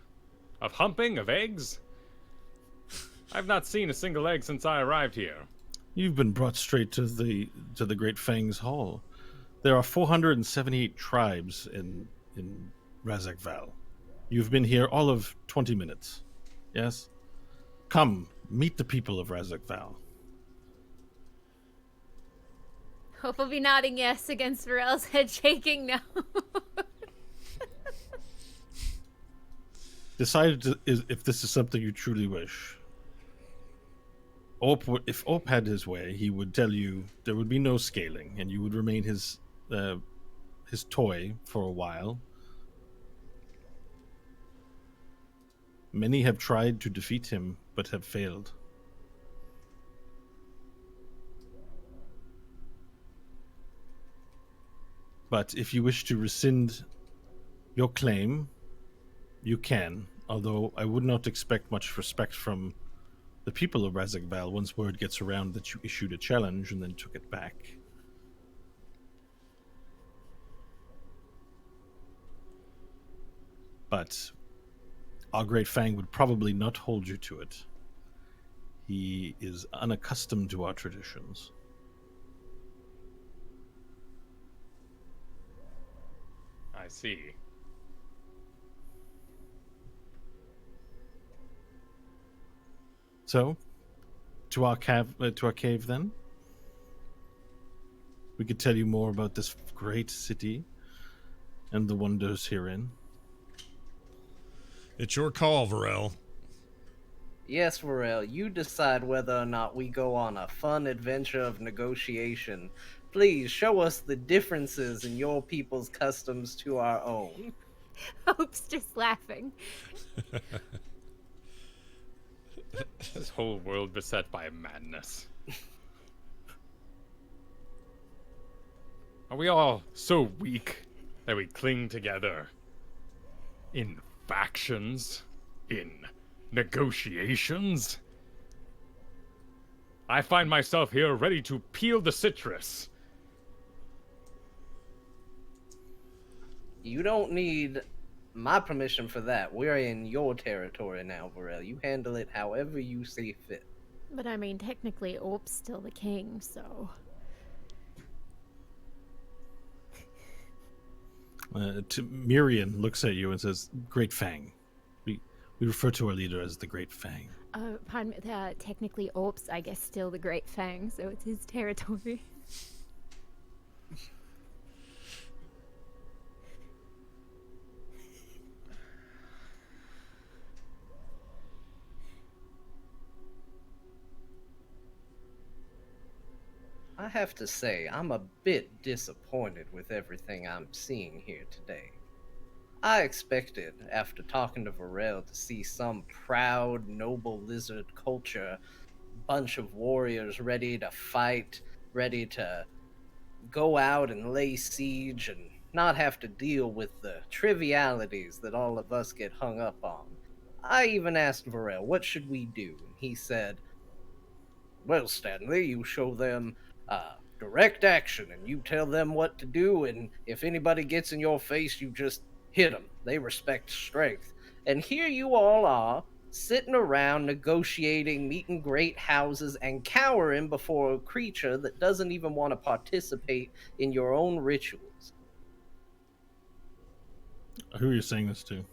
of humping, of eggs. I've not seen a single egg since I arrived here. You've been brought straight to the Great Fang's Hall. There are 478 tribes in Rezekval. You've been here all of 20 minutes. Yes? Come, meet the people of Rezekval. Hope will be nodding yes against Varel's head shaking no. Decide if this is something you truly wish. if Orp had his way, he would tell you there would be no scaling, and you would remain his toy for a while. Many have tried to defeat him, but have failed. But if you wish to rescind your claim, you can, although I would not expect much respect from the people of Razakval once word gets around that you issued a challenge and then took it back. But our great Fang would probably not hold you to it. He is unaccustomed to our traditions. I see. So, to our cave then. We could tell you more about this great city and the wonders herein. It's your call, Varel. Yes, Varel, you decide whether or not we go on a fun adventure of negotiation. Please show us the differences in your people's customs to our own. Hope's just laughing. This whole world beset by madness. Are we all so weak that we cling together? In factions? In negotiations? I find myself here ready to peel the citrus. You don't need my permission for that. We're in your territory now, Varel. You handle it however you see fit. But I mean, technically, Orp's still the king, so. Mirian looks at you and says, Great Fang. We refer to our leader as the Great Fang. Pardon me, technically, Orp's, I guess, still the Great Fang, so it's his territory. I have to say, I'm a bit disappointed with everything I'm seeing here today. I expected, after talking to Varel, to see some proud, noble lizard culture, bunch of warriors ready to fight, ready to go out and lay siege and not have to deal with the trivialities that all of us get hung up on. I even asked Varel, what should we do? And he said, well, Stanley, you show them direct action and you tell them what to do, and if anybody gets in your face, you just hit them. They respect strength. And here you all are, sitting around negotiating, meeting great houses, and cowering before a creature that doesn't even want to participate in your own rituals. Who are you saying this to?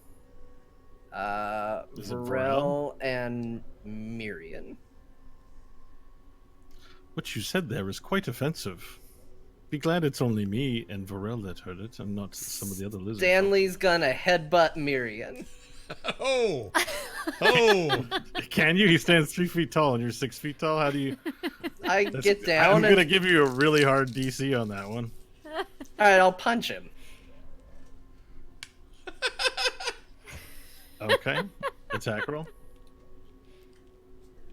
Is it Varel and Mirian. What you said there is quite offensive. Be glad it's only me and Varel that heard it, and not some of the other lizards. Stanley's gonna headbutt Mirian. Oh! Oh! Can you? He stands 3 feet tall, and you're 6 feet tall. How do you? I get down I'm and... gonna give you a really hard DC on that one. Alright, I'll punch him. Okay. Attack roll.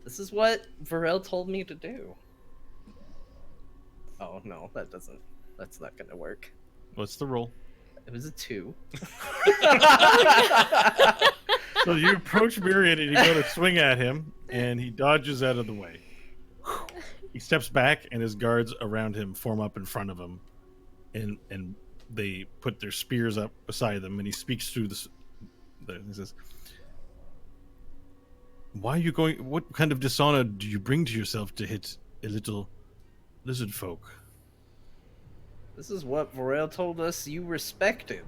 This is what Varel told me to do. Oh, no, that's not gonna work. What's the roll? It was a 2. So you approach Mirian and you go to swing at him, and he dodges out of the way. He steps back, and his guards around him form up in front of him, and they put their spears up beside them, and he speaks through this. He says, why are you going? What kind of dishonor do you bring to yourself to hit a little lizard folk? This is what Varel told us you respected.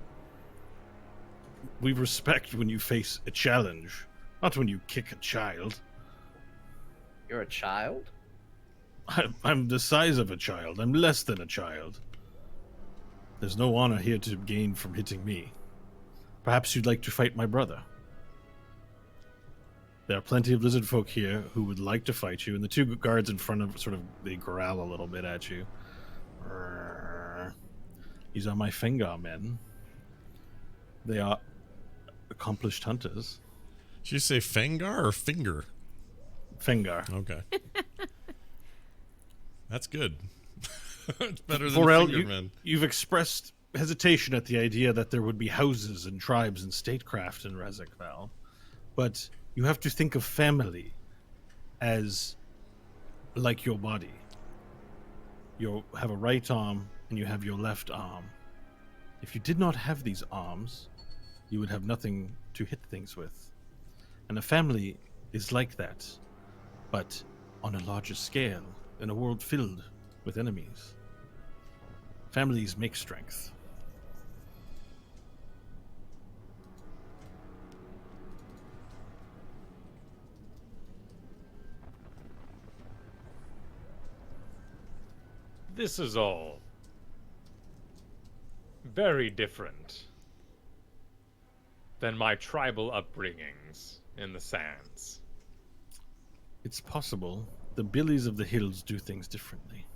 We respect when you face a challenge, not when you kick a child. You're a child? I'm the size of a child. I'm less than a child. There's no honor here to gain from hitting me. Perhaps you'd like to fight my brother. There are plenty of lizard folk here who would like to fight you, and the two guards in front of they growl a little bit at you. These are my Fengar men. They are accomplished hunters. Did you say Fangar or Finger? Fengar. Okay. That's good. It's better than Forel, Fingerman. you've expressed hesitation at the idea that there would be houses and tribes and statecraft in Rezekval, but you have to think of family as like your body. You have a right arm and you have your left arm. If you did not have these arms, you would have nothing to hit things with. And a family is like that, but on a larger scale, in a world filled with enemies. Families make strength. This is all very different than my tribal upbringings in the sands. It's possible. The Billies of the Hills do things differently.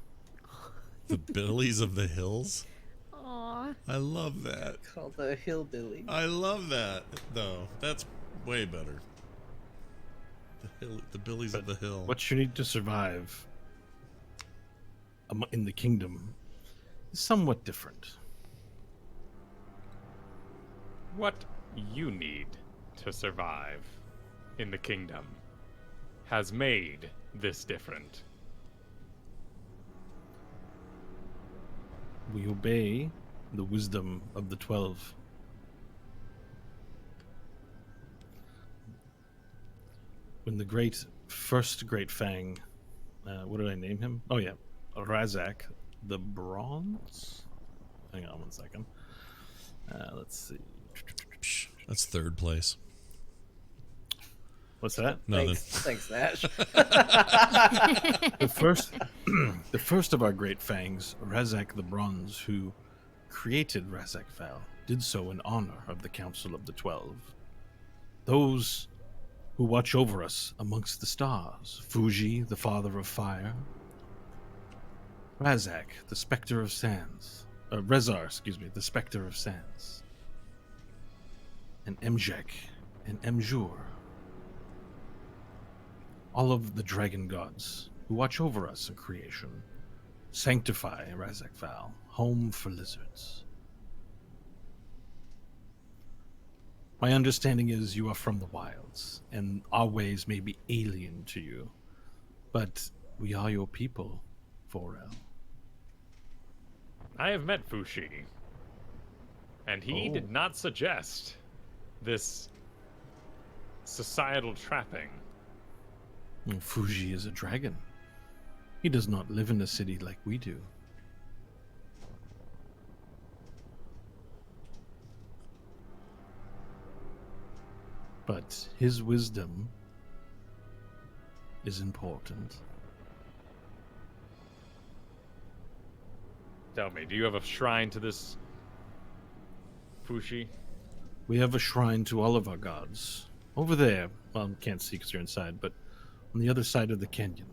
The Billies of the Hills? Aw. I love that. Called the hillbilly. I love that, though. That's way better. The Billies of the Hill. What you need to survive in the kingdom is somewhat different. What you need to survive in the kingdom has made this different. We obey the wisdom of the 12. When the first great fang, what did I name him? Oh yeah, Razak the Bronze. Hang on one second. Let's see. That's third place. What's that? Nothing. Thanks, Nash. The first of our great fangs, Razak the Bronze, who created Rezekval, did so in honor of the Council of the 12. Those who watch over us amongst the stars. Fuji, the father of fire. Razak, the specter of sands. Rezar, the specter of sands. And Emjek and Emjur. All of the dragon gods who watch over us in creation. Sanctify Rezekval, home for lizards. My understanding is you are from the wilds, and our ways may be alien to you, but we are your people, Forel. I have met Fushi, and he did not suggest this societal trapping. Well, Fuji is a dragon. He does not live in a city like we do. But his wisdom is important. Tell me, do you have a shrine to this Fushi? We have a shrine to all of our gods. Over there, well, can't see because you're inside, but on the other side of the canyon.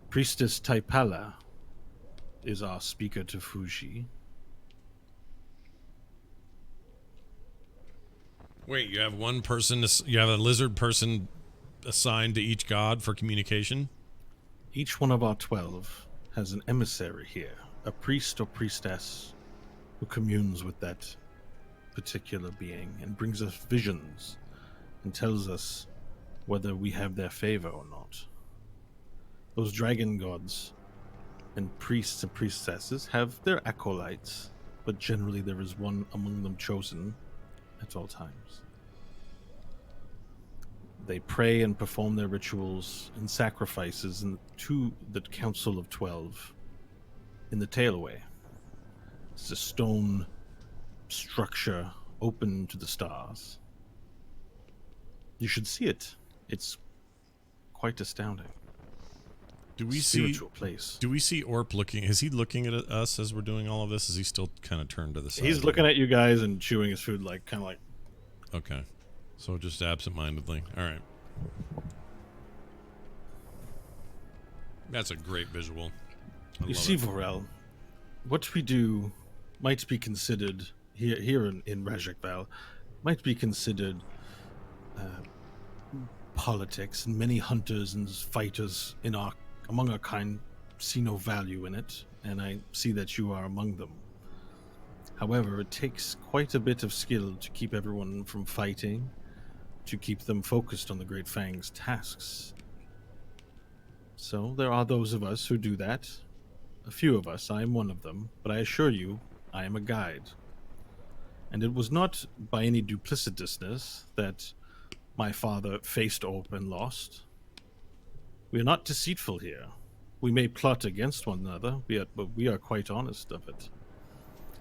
Priestess Taipala is our speaker to Fuji. Wait, you have one person, you have a lizard person assigned to each god for communication? Each one of our 12 has an emissary here, a priest or priestess who communes with that particular being and brings us visions and tells us whether we have their favor or not. Those dragon gods and priests and priestesses have their acolytes, but generally there is one among them chosen at all times. They pray and perform their rituals and sacrifices to the Council of 12 in the Tailway. It's a stone structure open to the stars. You should see it. It's quite astounding. Do we Spiritual place. Do we see Orp looking? Is he looking at us as we're doing all of this? Is he still kind of turned to the side? He's looking at you guys and chewing his food, kind of like. Okay, so just absentmindedly. All right. That's a great visual. I You love see, it. Vorel, what we do might be considered here in Rajekval might be considered politics, and many hunters and fighters among our kind see no value in it, and I see that you are among them. However, it takes quite a bit of skill to keep everyone from fighting, to keep them focused on the Great Fang's tasks. So there are those of us who do that. A few of us, I am one of them, but I assure you, I am a guide. And it was not by any duplicitousness that my father faced Orp and lost. We are not deceitful here. We may plot against one another, but we are quite honest of it.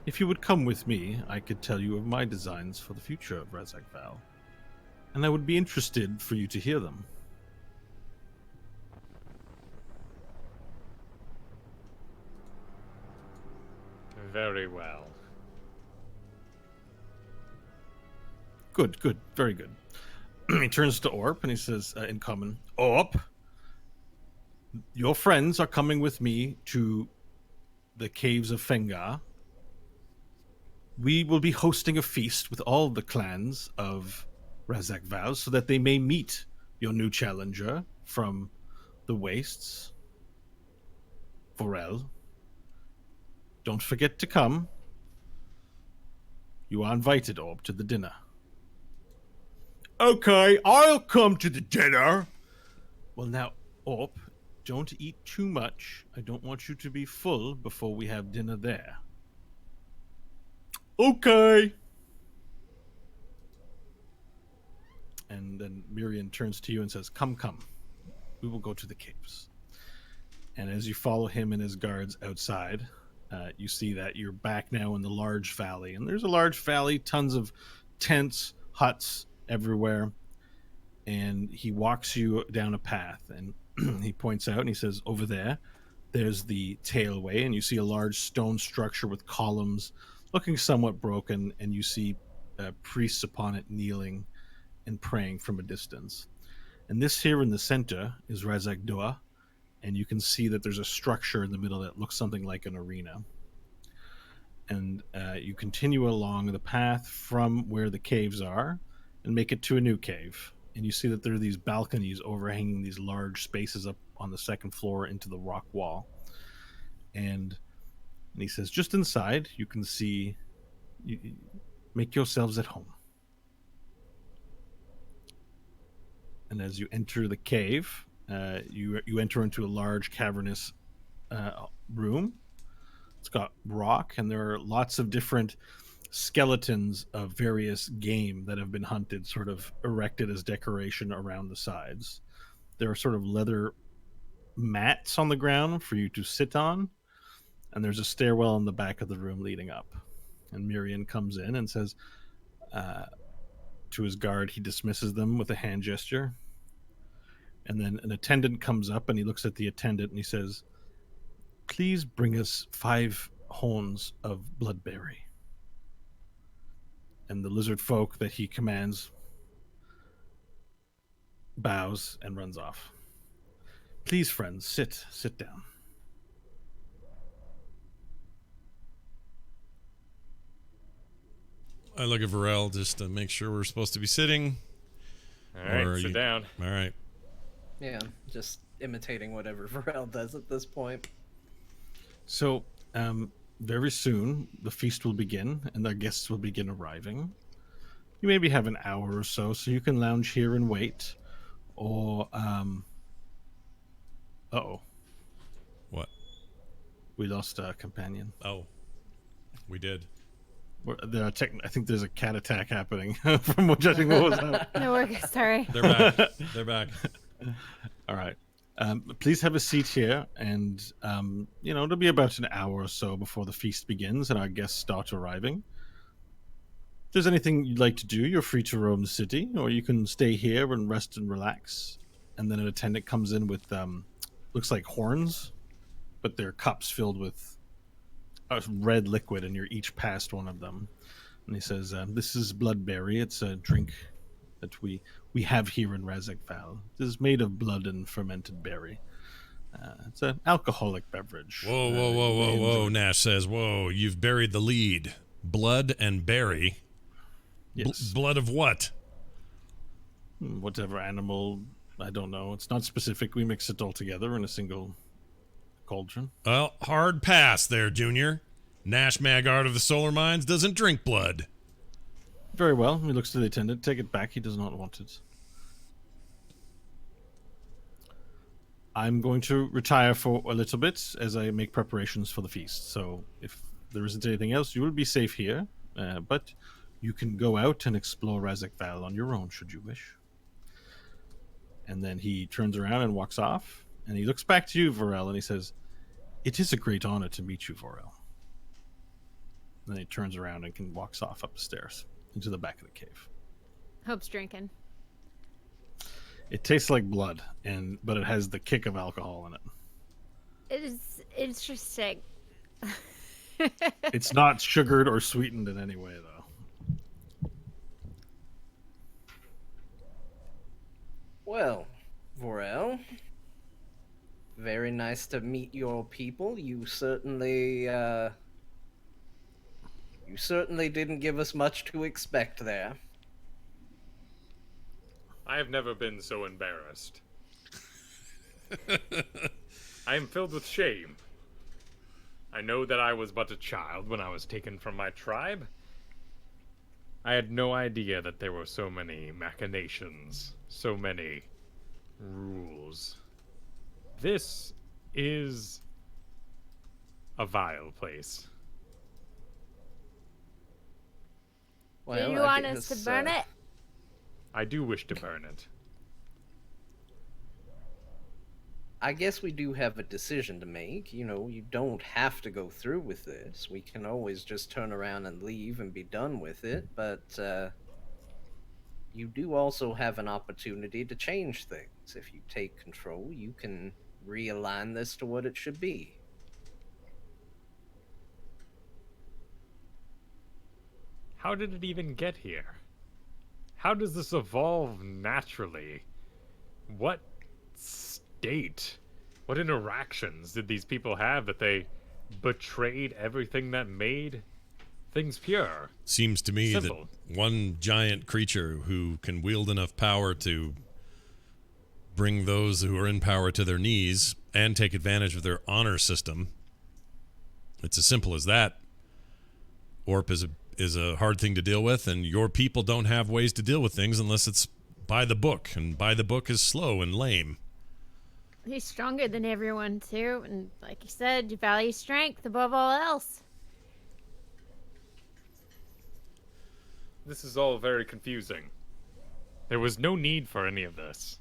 If you would come with me, I could tell you of my designs for the future of Razakval, and I would be interested for you to hear them. Very well. Good, good, very good. He turns to Orp and he says in common, Orp, your friends are coming with me to the caves of Fengar. We will be hosting a feast with all the clans of Razakval so that they may meet your new challenger from the wastes. Vorel, don't forget to come. You are invited, Orb, to the dinner. Okay, I'll come to the dinner. Well, now, Orb, don't eat too much. I don't want you to be full before we have dinner there. Okay. And then Mirian turns to you and says, come, come. We will go to the caves. And as you follow him and his guards outside, you see that you're back now in the large valley. And there's a large valley, tons of tents, huts everywhere. And he walks you down a path. And he points out and he says, over there's the tailway. And you see a large stone structure with columns looking somewhat broken. And you see priests upon it kneeling and praying from a distance. And this here in the center is Razak Dua, and you can see that there's a structure in the middle that looks something like an arena. And you continue along the path from where the caves are and make it to a new cave. And you see that there are these balconies overhanging these large spaces up on the second floor into the rock wall. And he says, just inside, you can see, make yourselves at home. And as you enter the cave, you enter into a large cavernous room. It's got rock, and there are lots of different skeletons of various game that have been hunted, sort of erected as decoration around the sides. There are sort of leather mats on the ground for you to sit on, and there's a stairwell in the back of the room leading up. And Mirian comes in and says, to his guard, he dismisses them with a hand gesture. And then an attendant comes up and he looks at the attendant and he says, please bring us 5 horns of bloodberry. And the lizard folk that he commands bows and runs off. Please, friends, sit down. I look at Varel just to make sure we're supposed to be sitting. All right, sit down. All right. Yeah, just imitating whatever Varel does at this point. So, very soon, the feast will begin, and their guests will begin arriving. You maybe have an hour or so you can lounge here and wait. Or, uh-oh. What? We lost a companion. Oh, we did. I think there's a cat attack happening from judging what was happening. No, we're sorry. They're back. They're back. All right. Please have a seat here, and it'll be about an hour or so before the feast begins and our guests start arriving. If there's anything you'd like to do, you're free to roam the city, or you can stay here and rest and relax. And then an attendant comes in with looks like horns, but they're cups filled with a red liquid, and you're each passed one of them. And he says, this is bloodberry. It's a drink that we we have here in Razek Val. It is made of blood and fermented berry. It's an alcoholic beverage. Whoa, that whoa, whoa, you may whoa, whoa! enjoy. Nash says, "Whoa, you've buried the lead. Blood and berry. Yes. Blood of what?" Whatever animal, I don't know. It's not specific. We mix it all together in a single cauldron. Well, hard pass there, Junior. Nash Magard of the Solar Mines doesn't drink blood. Very well. He looks to the attendant. Take it back. He does not want it. I'm going to retire for a little bit as I make preparations for the feast. So if there isn't anything else, you will be safe here. But you can go out and explore Razek Val on your own, should you wish. And then he turns around and walks off. And he looks back to you, Varel, and he says, "It is a great honor to meet you, Varel." And then he turns around and walks off up the stairs into the back of the cave. Hope's drinking. It tastes like blood, but it has the kick of alcohol in it. It is interesting. It's not sugared or sweetened in any way, though. Well, Vorel, very nice to meet your people. You certainly didn't give us much to expect there. I have never been so embarrassed. I am filled with shame. I know that I was but a child when I was taken from my tribe. I had no idea that there were so many machinations, so many rules. This is a vile place. Well, Do you I want us to guess, burn it? I do wish to burn it. I guess we do have a decision to make. You know, you don't have to go through with this. We can always just turn around and leave and be done with it, but you do also have an opportunity to change things. If you take control, you can realign this to what it should be. How did it even get here? How does this evolve naturally? What state, what interactions did these people have that they betrayed everything that made things pure? Seems to me Simple. that one giant creature who can wield enough power to bring those who are in power to their knees and take advantage of their honor system. It's as simple as that. Orp is a hard thing to deal with, and your people don't have ways to deal with things unless it's by the book, and by the book is slow and lame. He's stronger than everyone, too. And like you said, you value strength above all else. This is all very confusing. There was no need for any of this.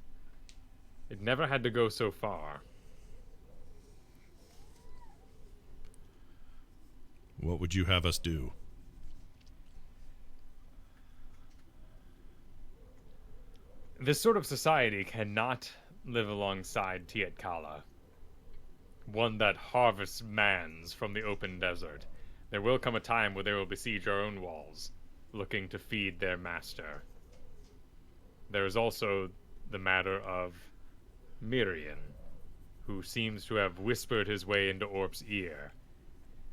It never had to go so far. What would you have us do? This sort of society cannot live alongside Tiet Kala, one that harvests mans from the open desert. There will come a time where they will besiege our own walls, looking to feed their master. There is also the matter of Mirian, who seems to have whispered his way into Orp's ear.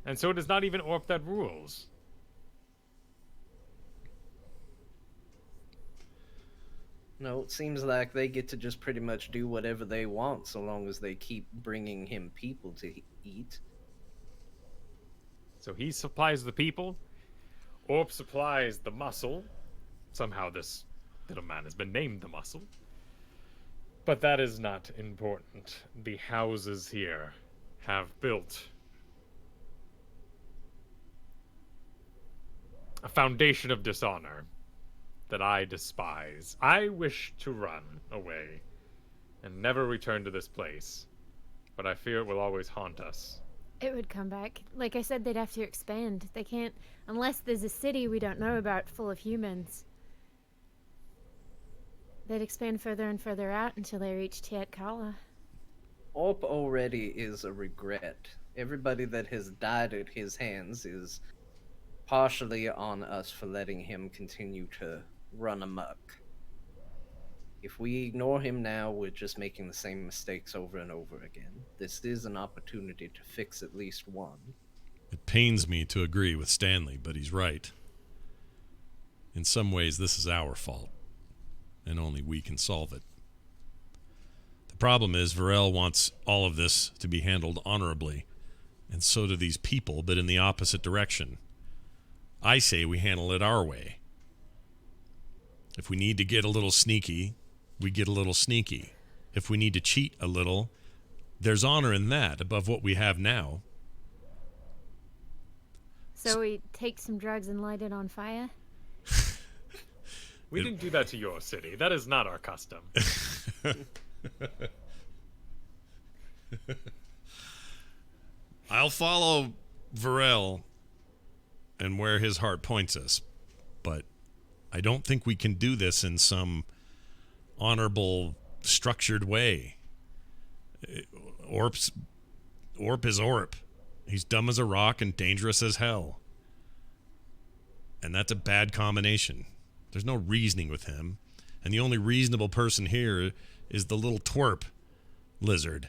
And so it is not even Orp that rules. No, it seems like they get to just pretty much do whatever they want so long as they keep bringing him people to eat. So he supplies the people, Orp supplies the muscle. Somehow this little man has been named the muscle. But that is not important. The houses here have built a foundation of dishonor that I despise. I wish to run away and never return to this place, but I fear it will always haunt us. It would come back. Like I said, they'd have to expand. They can't, unless there's a city we don't know about full of humans. They'd expand further and further out until they reach Tiet Kala. Orp already is a regret. Everybody that has died at his hands is partially on us for letting him continue to run amok. If we ignore him now, we're just making the same mistakes over and over again. This is an opportunity to fix at least one. It pains me to agree with Stanley, but he's right. In some ways, this is our fault, and only we can solve it. The problem is, Varel wants all of this to be handled honorably, and so do these people, but in the opposite direction. I say we handle it our way. If we need to get a little sneaky, we get a little sneaky. If we need to cheat a little, there's honor in that above what we have now. So we take some drugs and light it on fire? We didn't do that to your city. That is not our custom. I'll follow Varel and where his heart points us, but I don't think we can do this in some honorable, structured way. Orp is Orp. He's dumb as a rock and dangerous as hell. And that's a bad combination. There's no reasoning with him. And the only reasonable person here is the little twerp lizard.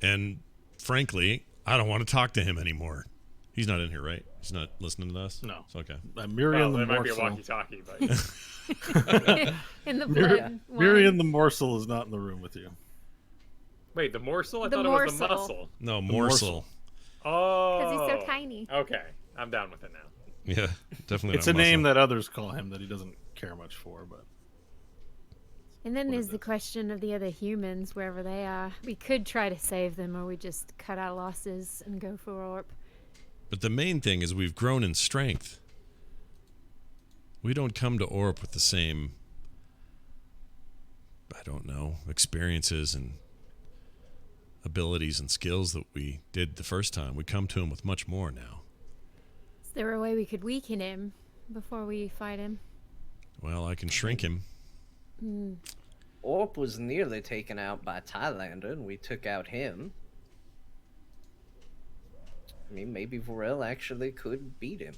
And frankly, I don't want to talk to him anymore. He's not in here, right? He's not listening to us? No. It's okay. Mirian Well, the there might be a morsel. walkie-talkie, but In the blood. Mirian the morsel is not in the room with you. wait, the morsel? I The thought it was the morsel. muscle. No, morsel. morsel. Oh, Because he's so tiny. Okay, I'm down with it now. Yeah, definitely It's not a name muscle. that others call him that he doesn't care much for, but And then What there's is the this? question of the other humans, wherever they are. We could try to save them, or we just cut our losses and go for Orp. But the main thing is we've grown in strength. We don't come to Orp with the same, I don't know, experiences and abilities and skills that we did the first time. We come to him with much more now. Is there a way we could weaken him before we fight him? Well, I can shrink him. Orp was nearly taken out by Thailander, and we took out him. I mean, maybe Varel actually could beat him.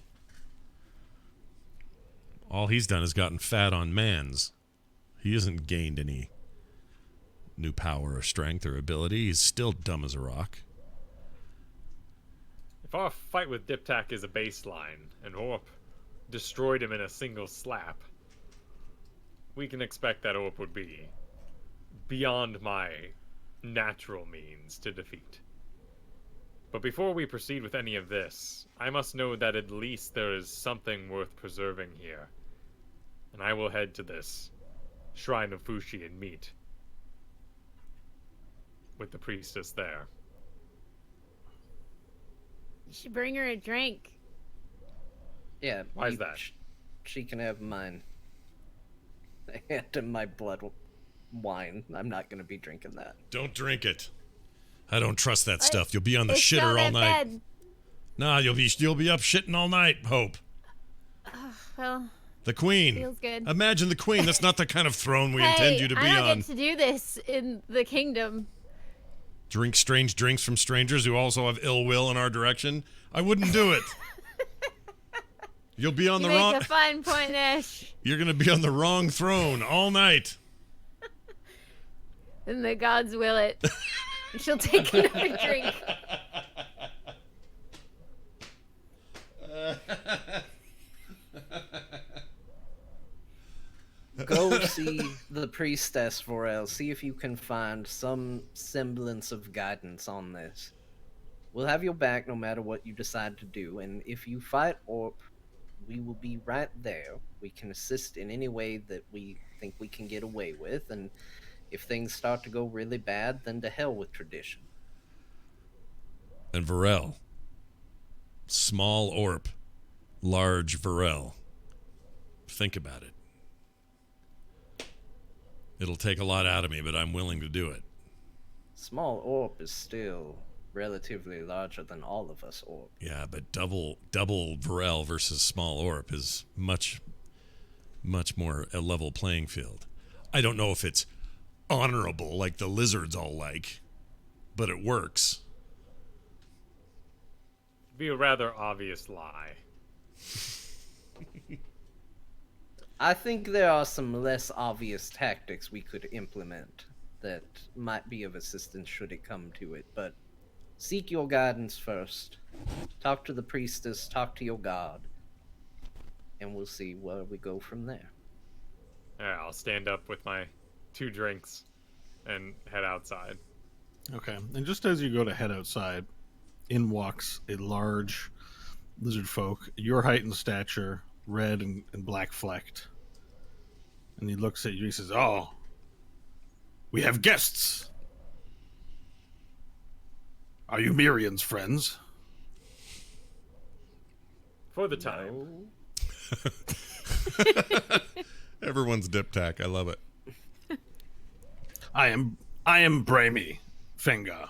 All he's done is gotten fat on mans. He hasn't gained any new power or strength or ability. He's still dumb as a rock. If our fight with Diptych is a baseline, and Orp destroyed him in a single slap, we can expect that Orp would be beyond my natural means to defeat. But before we proceed with any of this, I must know that at least there is something worth preserving here. And I will head to this Shrine of Fushi and meet with the priestess there. You should bring her a drink. Yeah. Why is that? She can have mine. And my blood wine. I'm not going to be drinking that. Don't drink it. I don't trust that stuff. You'll be on the It's shitter not all that night. bad. Nah, you'll be up shitting all night, Hope. Well, The Queen. feels good. Imagine the Queen. That's not the kind of throne we hey, intend you to be I don't on. get to do this in the kingdom. Drink strange drinks from strangers who also have ill will in our direction. I wouldn't do it. You'll be on You the make wrong. a fine point, Nash. You're gonna be on the wrong throne all night. And the gods will it. She'll take another drink. Go see the priestess, Vorel. See if you can find some semblance of guidance on this. We'll have your back no matter what you decide to do, and if you fight Orp, we will be right there. We can assist in any way that we think we can get away with, and if things start to go really bad, then to hell with tradition. And Varel. Small Orp. Large Varel. Think about it. It'll take a lot out of me, but I'm willing to do it. Small Orp is still relatively larger than all of us Orp. Yeah, but double Varel versus small Orp is much more a level playing field. I don't know if it's honorable like the lizards all like, but it works. Be a rather obvious lie. I think there are some less obvious tactics we could implement that might be of assistance should it come to it, but seek your guidance first. Talk to the priestess, talk to your god, and we'll see where we go from there. Yeah, I'll stand up with my 2 drinks and head outside. Okay. And just as you go to head outside, in walks a large lizard folk, your height and stature, red and black flecked. And he looks at you and he says, "Oh, we have guests. Are you Mirian's friends?" For the time. Everyone's Diptych. I love it. I am Bramy Fenga.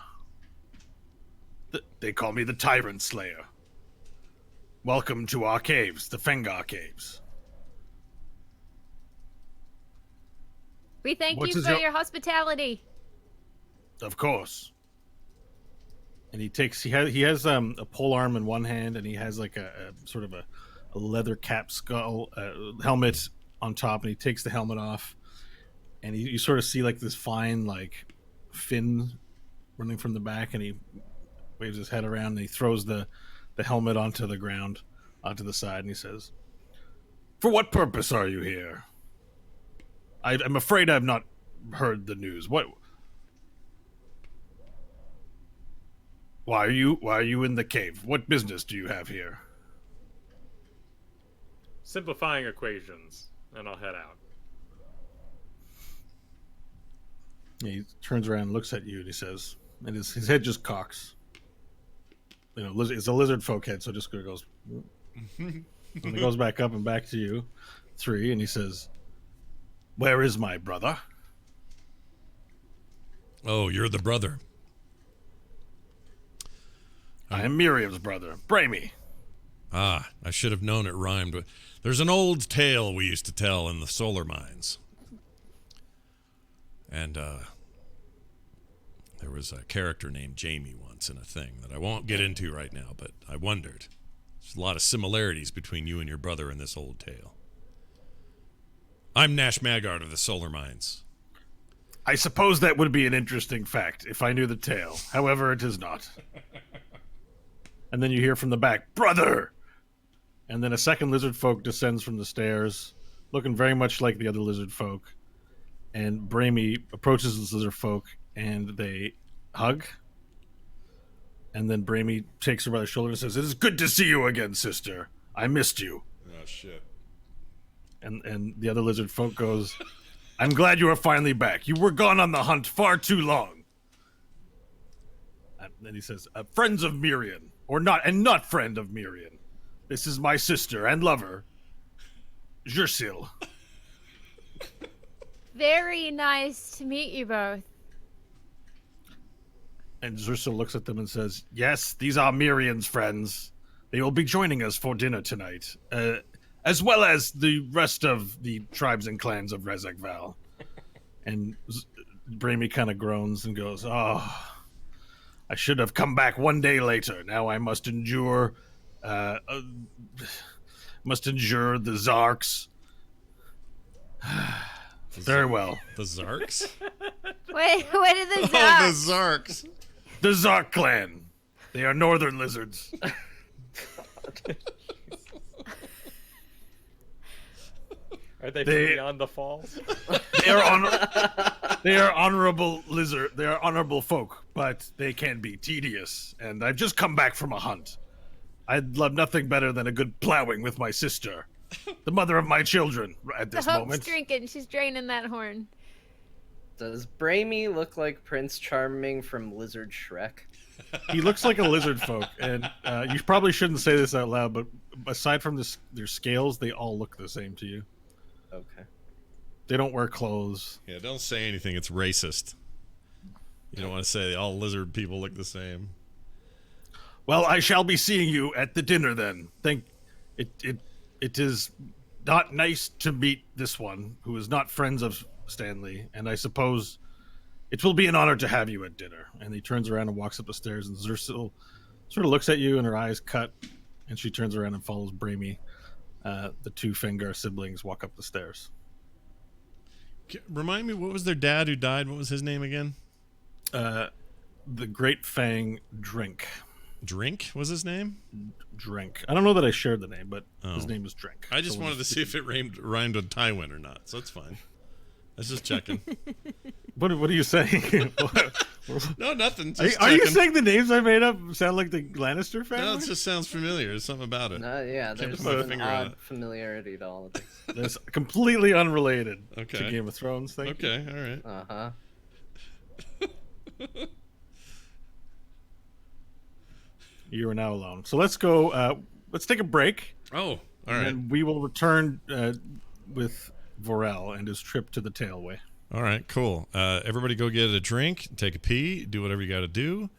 They call me the Tyrant Slayer. Welcome to our caves, the Fengar Caves. We thank What you is for your- your hospitality. Of course. And he has a pole arm in one hand, and he has like a sort of a leather cap skull helmet on top, and he takes the helmet off, and you sort of see like this fine like fin running from the back, and he waves his head around, and he throws the helmet onto the ground, onto the side, and he says, "For what purpose are you here? I'm afraid I've not heard the news. What? Why are you in the cave? What business do you have here?" Simplifying equations, and I'll head out. He turns around and looks at you, and he says, and his head just cocks. You know, it's a lizard folk head, so it just goes. And he goes back up and back to you, 3, and he says, "Where is my brother?" Oh, you're the brother. "I am Miriam's brother, Bramy." Ah, I should have known it rhymed. But there's an old tale we used to tell in the solar mines. And there was a character named Jamie once in a thing that I won't get into right now, but I wondered. There's a lot of similarities between you and your brother in this old tale. I'm Nash Maggard of the solar mines. I suppose that would be an interesting fact if I knew the tale. However, it is not. And then you hear from the back, "Brother!" And then a second lizard folk descends from the stairs, looking very much like the other lizard folk. And Bramy approaches this lizard folk, and they hug. And then Bramy takes her by the shoulder and says, "It is good to see you again, sister. I missed you." Oh, shit. And the other lizard folk goes, "I'm glad you are finally back. You were gone on the hunt far too long." And then he says, "Friends of Mirian, or not, and not friend of Mirian. This is my sister and lover, Jersil." Very nice to meet you both. And Jersil looks at them and says, "Yes, these are Mirian's friends. They will be joining us for dinner tonight, as well as the rest of the tribes and clans of Rezek Val." And Bramy kind of groans and goes, "Oh, I should have come back one day later. Now I must endure the Zarks." Very well. The Zarks? Wait, what are the Oh, Zarks? the Zarks. The Zark clan. They are northern lizards. Are they They- beyond the falls? They are honorable lizard. They are honorable folk, but they can be tedious. And I've just come back from a hunt. I'd love nothing better than a good plowing with my sister, the mother of my children, at The this Hope's moment. drinking. She's draining that horn. Does Bramy look like Prince Charming from Lizard Shrek? He looks like a lizard folk, and you probably shouldn't say this out loud, but aside from their scales, they all look the same to you. Okay. They don't wear clothes. Yeah, don't say anything. It's racist. You don't want to say all lizard people look the same. Well, I shall be seeing you at the dinner then. It is not nice to meet this one, who is not friends of Stanley, and I suppose it will be an honor to have you at dinner. And he turns around and walks up the stairs, and Zersil sort of looks at you, and her eyes cut, and she turns around and follows Bramy the two Fengar siblings walk up the stairs. Remind me, what was their dad who died? What was his name again? The Great Fang Drink. Drink was his name? Drink. I don't know that I shared the name, but his Oh. name is Drink. I just wanted to see if it rhymed with Tywin or not, so it's fine. I was just checking. What are you saying? No, nothing. Are Just you checking. saying the names I made up sound like the Lannister family? No, it just sounds familiar. There's something about it. Yeah, Can't there's put my an finger on odd it. familiarity to all of this. That's completely unrelated Okay. to Game of Thrones. Thank you. Okay, all right. Uh-huh. You are now alone. So let's go. Let's take a break. Oh, all And right. then we will return with Vorel and his trip to the Tailway. All right, cool. Everybody go get a drink, take a pee, do whatever you got to do.